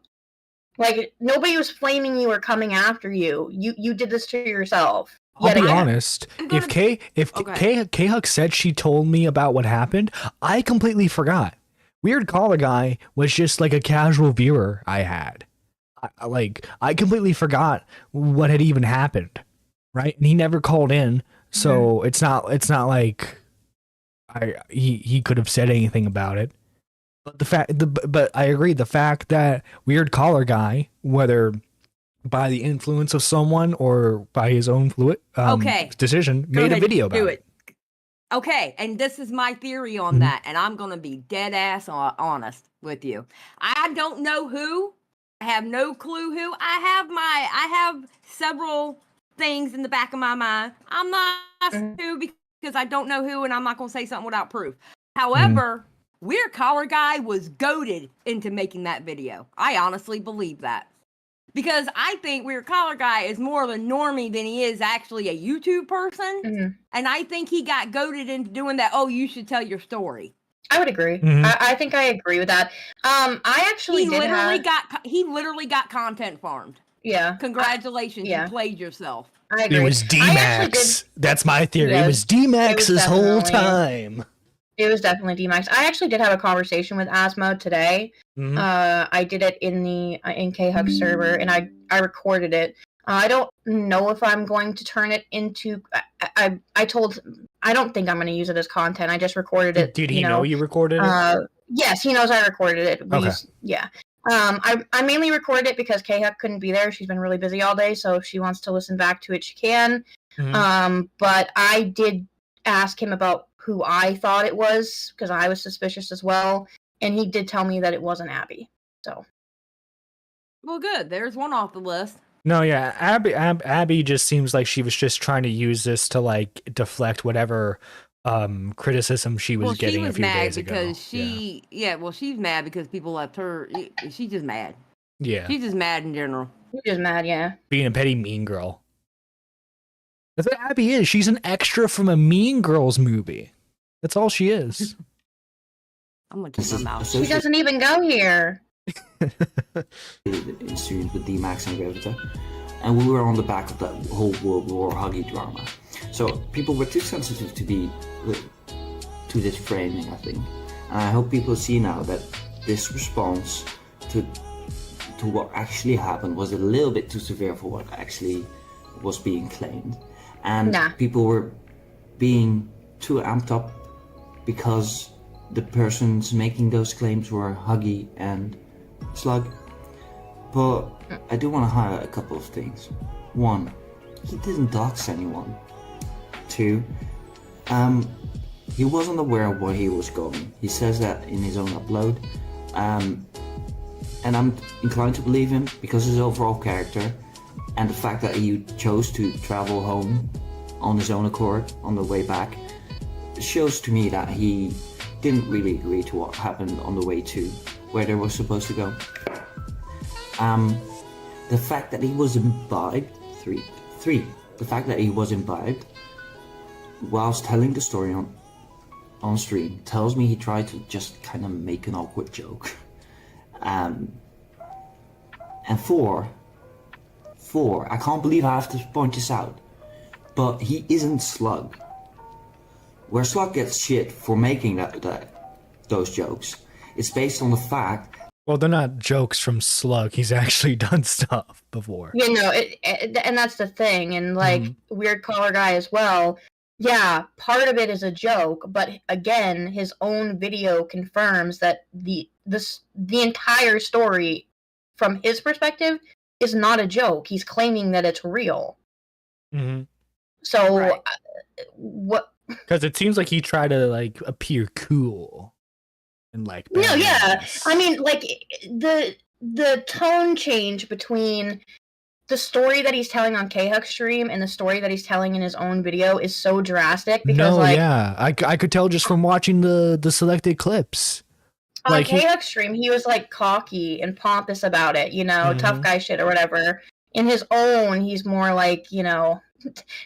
Like, nobody was flaming you or coming after you. You did this to yourself. I'll be honest. If K-Huck said she told me about what happened, I completely forgot. Weird Collar Guy was just like a casual viewer I had. I completely forgot what had even happened, right? And he never called in, so it's not like he could have said anything about it. But but I agree, the fact that Weird Collar Guy, whether by the influence of someone or by his own decision, made a video about it. Okay, and this is my theory on that, and I'm gonna be dead ass honest with you. I don't know who, I have no clue who. I have several things in the back of my mind. I'm not who because I don't know who, and I'm not going to say something without proof. However, Weird Collar Guy was goaded into making that video. I honestly believe that. Because I think Weird Collar Guy is more of a normie than he is actually a YouTube person. And I think he got goaded into doing that, oh, you should tell your story. I would agree. I think I agree with that. I actually he literally got content farmed. Yeah. Congratulations, you played yourself. I agree. It was D-Max. That's my theory. Yes, it was D-Max this whole time. It was definitely D-Max. I actually did have a conversation with Asmo today. I did it in the K-Hug server, and I recorded it. I don't know if I'm going to turn it into... I don't think I'm going to use it as content. I just recorded it. Did he know you recorded it? Yes, he knows I recorded it. Okay. I mainly recorded it because K-Hug couldn't be there. She's been really busy all day, so if she wants to listen back to it, she can. But I did ask him about who I thought it was, because I was suspicious as well, and he did tell me that it wasn't Abby. So, well, good. There's one off the list. No, yeah, Abby just seems like she was just trying to use this to like deflect whatever criticism she was getting a few days ago. Because she's mad because people left her. She's just mad. Yeah, she's just mad in general. She's just mad, yeah. Being a petty mean girl. That's what Abby is. She's an extra from a Mean Girls movie. That's all she is. I'm gonna keep my mouth. She doesn't even go here. In streams with D-Max and Gravita, and we were on the back of that whole World War Huggy drama. So people were too sensitive to this framing, I think. And I hope people see now that this response to what actually happened was a little bit too severe for what actually was being claimed. And people were being too amped up because the persons making those claims were Huggy and Slug. But I do want to highlight a couple of things. One, he didn't dox anyone. Two, he wasn't aware of where he was going. He says that in his own upload. And I'm inclined to believe him because his overall character and the fact that he chose to travel home on his own accord on the way back shows to me that he didn't really agree to what happened on the way to where they were supposed to go. The fact that he was imbibed, the fact that he was imbibed whilst telling the story on stream tells me he tried to just kind of make an awkward joke. And four, I can't believe I have to point this out, but he isn't Slug. Where Slug gets shit for making those jokes, it's based on the fact. Well, they're not jokes from Slug. He's actually done stuff before. You know, and that's the thing. And like Weird Collar Guy as well. Yeah, part of it is a joke, but again, his own video confirms that the entire story, from his perspective, is not a joke. He's claiming that it's real. So, what? Because it seems like he tried to like appear cool and like. No, yeah. I mean, like the tone change between the story that he's telling on K-Hug stream and the story that he's telling in his own video is so drastic. Because, I could tell just from watching the selected clips. On like K-Hug stream, he was like cocky and pompous about it, you know, tough guy shit or whatever. In his own, he's more like, you know,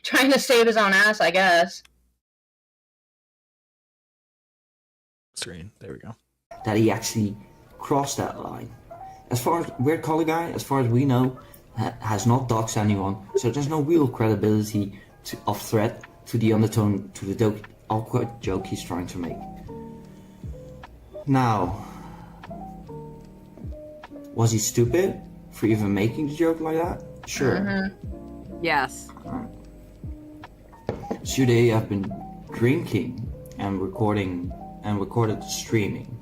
trying to save his own ass, I guess. Screen. There we go. That he actually crossed that line. As far as Weird Collar Guy, as far as we know, has not doxed anyone, so there's no real credibility of threat to the undertone, to the awkward joke he's trying to make. Now, was he stupid for even making the joke like that? Sure. Yes. Should they have been drinking and recorded streaming?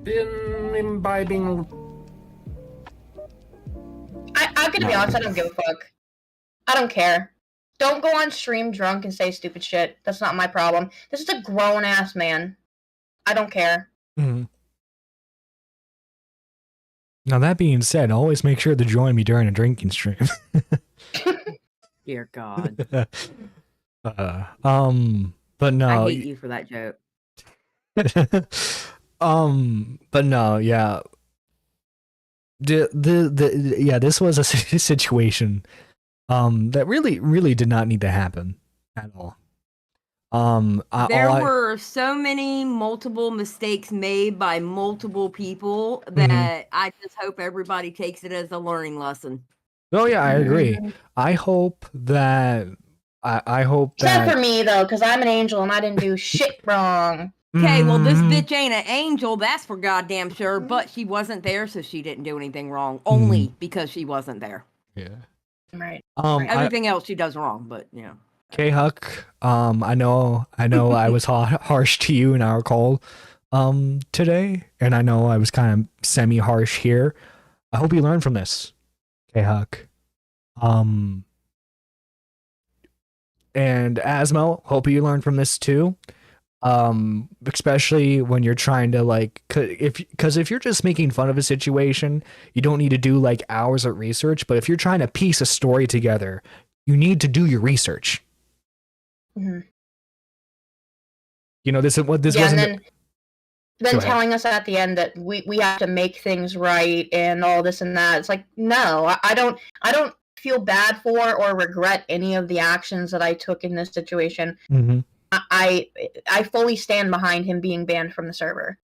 Been imbibing. I'm gonna be honest, I don't give a fuck. I don't care. Don't go on stream drunk and say stupid shit. That's not my problem. This is a grown-ass man. I don't care. Now that being said, always make sure to join me during a drinking stream. Dear God. But no. I hate you for that joke. But no, yeah. This was a situation that really did not need to happen at all. There were so many multiple mistakes made by multiple people that I just hope everybody takes it as a learning lesson. Oh yeah, I agree. I hope that Except for me though, because I'm an angel and I didn't do shit wrong. Okay, well, this bitch ain't an angel, that's for goddamn sure, but she wasn't there, so she didn't do anything wrong, only because she wasn't there. Yeah. Right. Everything else she does wrong, but, you know. K-Huck, I know I was harsh to you in our call today, and I know I was kind of semi-harsh here. I hope you learn from this, K-Huck. And Asmo, hope you learn from this too. Especially when you're trying to like, because if you're just making fun of a situation, you don't need to do like hours of research. But if you're trying to piece a story together, you need to do your research. Mm-hmm. You know, this is what this wasn't. And then telling us at the end that we have to make things right and all this and that. It's like, no, I don't feel bad for or regret any of the actions that I took in this situation. Mm-hmm. I fully stand behind him being banned from the server.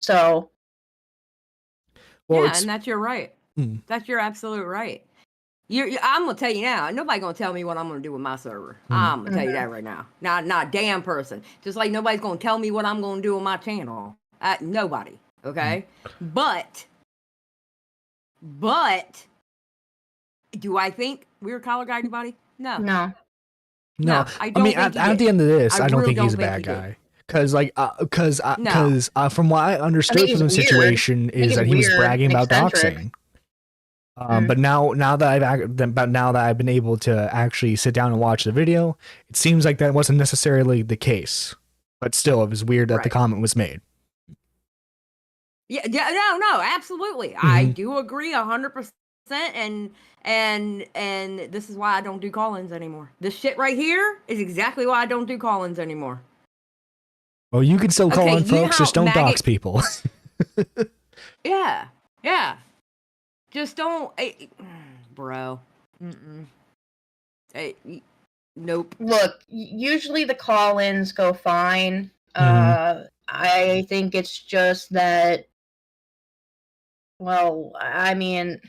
So, well, yeah, and that's your right. That's your absolute right. I'm gonna tell you now. Nobody gonna tell me what I'm gonna do with my server. I'm gonna tell you that right now. Not a damn person. Just like nobody's gonna tell me what I'm gonna do with my channel. Nobody. Okay. But do I think Weird Collar Guy anybody? No. No, I mean, at the end of this, I don't think he's a bad guy. Because, from what I understood from the situation is that he was bragging about doxing. But now that I've been able to actually sit down and watch the video, it seems like that wasn't necessarily the case. But still, it was weird that the comment was made. Yeah, no, absolutely. I do agree 100%. And this is why I don't do call-ins anymore. This shit right here is exactly why I don't do call-ins anymore. Well, you can still call in, folks. Just don't dox people. Yeah. Just don't, bro. Nope. Look, usually the call-ins go fine. I think it's just that. Well, I mean.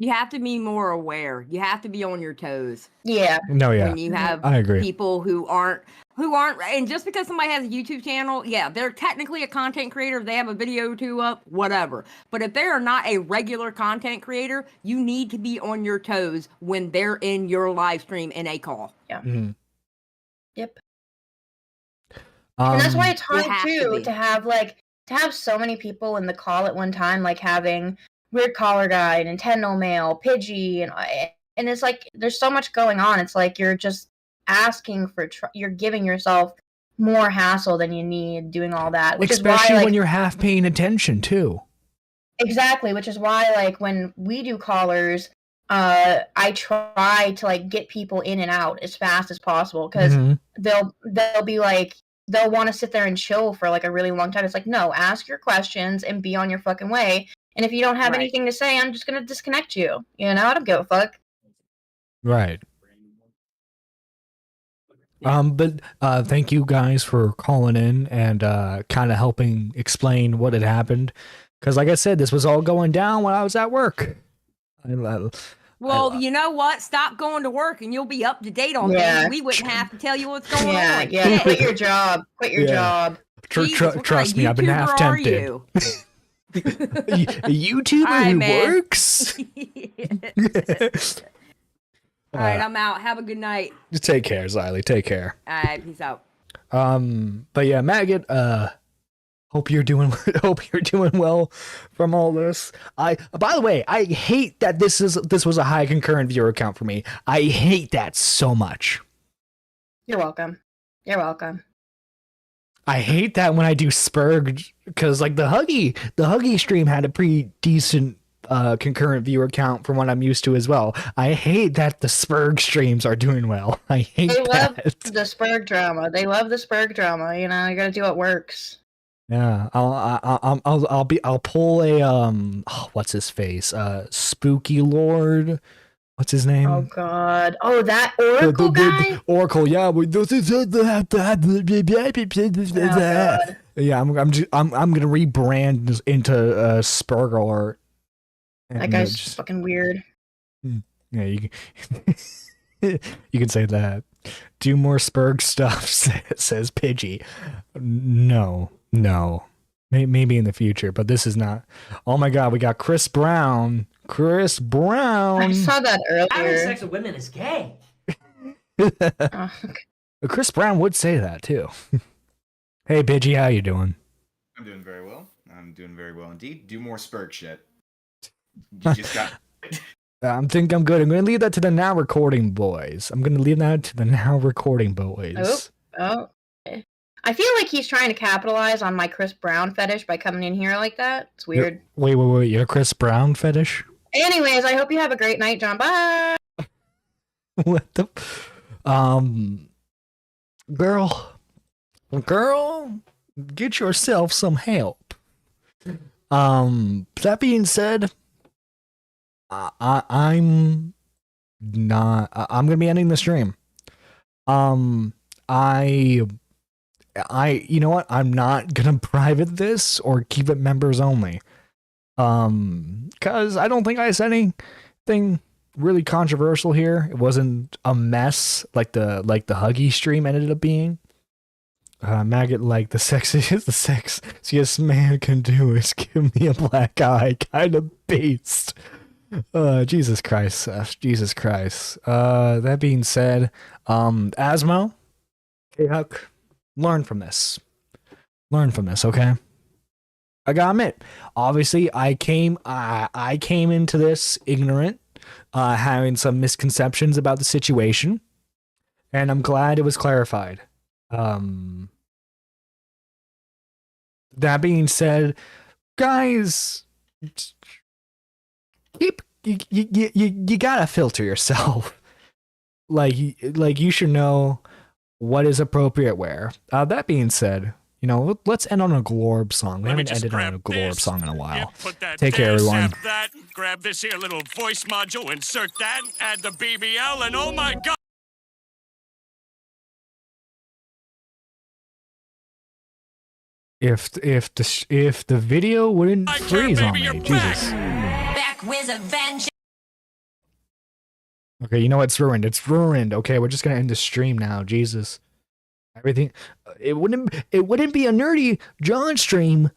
You have to be more aware. You have to be on your toes. Yeah. No, yeah. When you have I agree. People who aren't, and just because somebody has a YouTube channel, yeah, they're technically a content creator. If they have a video or two up, whatever. But if they are not a regular content creator, you need to be on your toes when they're in your live stream in a call. Yeah. Yep. And that's why it's hard to have so many people in the call at one time, like having Weird Collar Guy, Nintendo Mail, Pidgey, and it's like there's so much going on. It's like you're just asking for you're giving yourself more hassle than you need doing all that. Which especially is why, when you're half paying attention too. Exactly, which is why like when we do callers, I try to like get people in and out as fast as possible because they'll be like they'll want to sit there and chill for like a really long time. It's like, no, ask your questions and be on your fucking way. And if you don't have anything to say, I'm just going to disconnect you. You know, I don't give a fuck. Right. But thank you guys for calling in and kind of helping explain what had happened. Because like I said, this was all going down when I was at work. Well, you know what? Stop going to work and you'll be up to date on things. We wouldn't have to tell you what's going on. Yeah, quit your job. Quit your job. Trust me, I've been half tempted. A YouTuber who works. All right, I'm out. Have a good night. Take care, Xylee. Take care. All right, peace out. But yeah, Maggot, hope you're doing well from all this. By the way, I hate that this was a high concurrent viewer count for me. I hate that so much. You're welcome. I hate that when I do Spurg, because like the Huggy stream had a pretty decent concurrent viewer count from what I'm used to as well. I hate that the Spurg streams are doing well. I hate They love that. the Spurg drama. They love the Spurg drama. You know, you gotta do what works. Yeah, I'll pull a what's his face? Spooky Lord. What's his name? Oh God! Oh, that Oracle guy. Oracle, yeah. Yeah, I'm gonna rebrand into Spurgler. That guy's just fucking weird. Yeah, you can say that. Do more Spurg stuff, says Pidgey. No. Maybe in the future, but this is not. Oh my God, we got Chris Brown. I saw that earlier. Having sex with women is gay. Oh, okay. Chris Brown would say that too. Hey, Pidgey, how you doing? I'm doing very well. I'm doing very well indeed. Do more Spurg shit. You just got. I think I'm good. I'm going to leave that to the now recording boys. Oh. Okay. I feel like he's trying to capitalize on my Chris Brown fetish by coming in here like that. It's weird. Wait. You're a Chris Brown fetish? Anyways, I hope you have a great night, John. Bye. What the? Girl, get yourself some help. That being said, I'm gonna be ending the stream. You know what? I'm not gonna private this or keep it members only. Cause I don't think I said anything really controversial here. It wasn't a mess like the Huggy stream ended up being. Maggot, like the sexiest man can do is give me a black eye kind of beast. Jesus Christ. That being said, Asmo, K-Huck, learn from this, okay? I gotta admit, obviously I came into this ignorant, having some misconceptions about the situation, and I'm glad it was clarified. That being said, guys, you gotta filter yourself. like you should know what is appropriate where. That being said, you know, let's end on a Glorb song. We haven't ended on a Glorb song in a while. Take care, everyone. That, grab this here little voice module, insert that, add the BBL, and oh my God! If the video wouldn't freeze on me, Jesus. Back with a vengeance. Okay, you know what? It's ruined. Okay, we're just gonna end the stream now. Jesus. Everything. It wouldn't be a nerdy John stream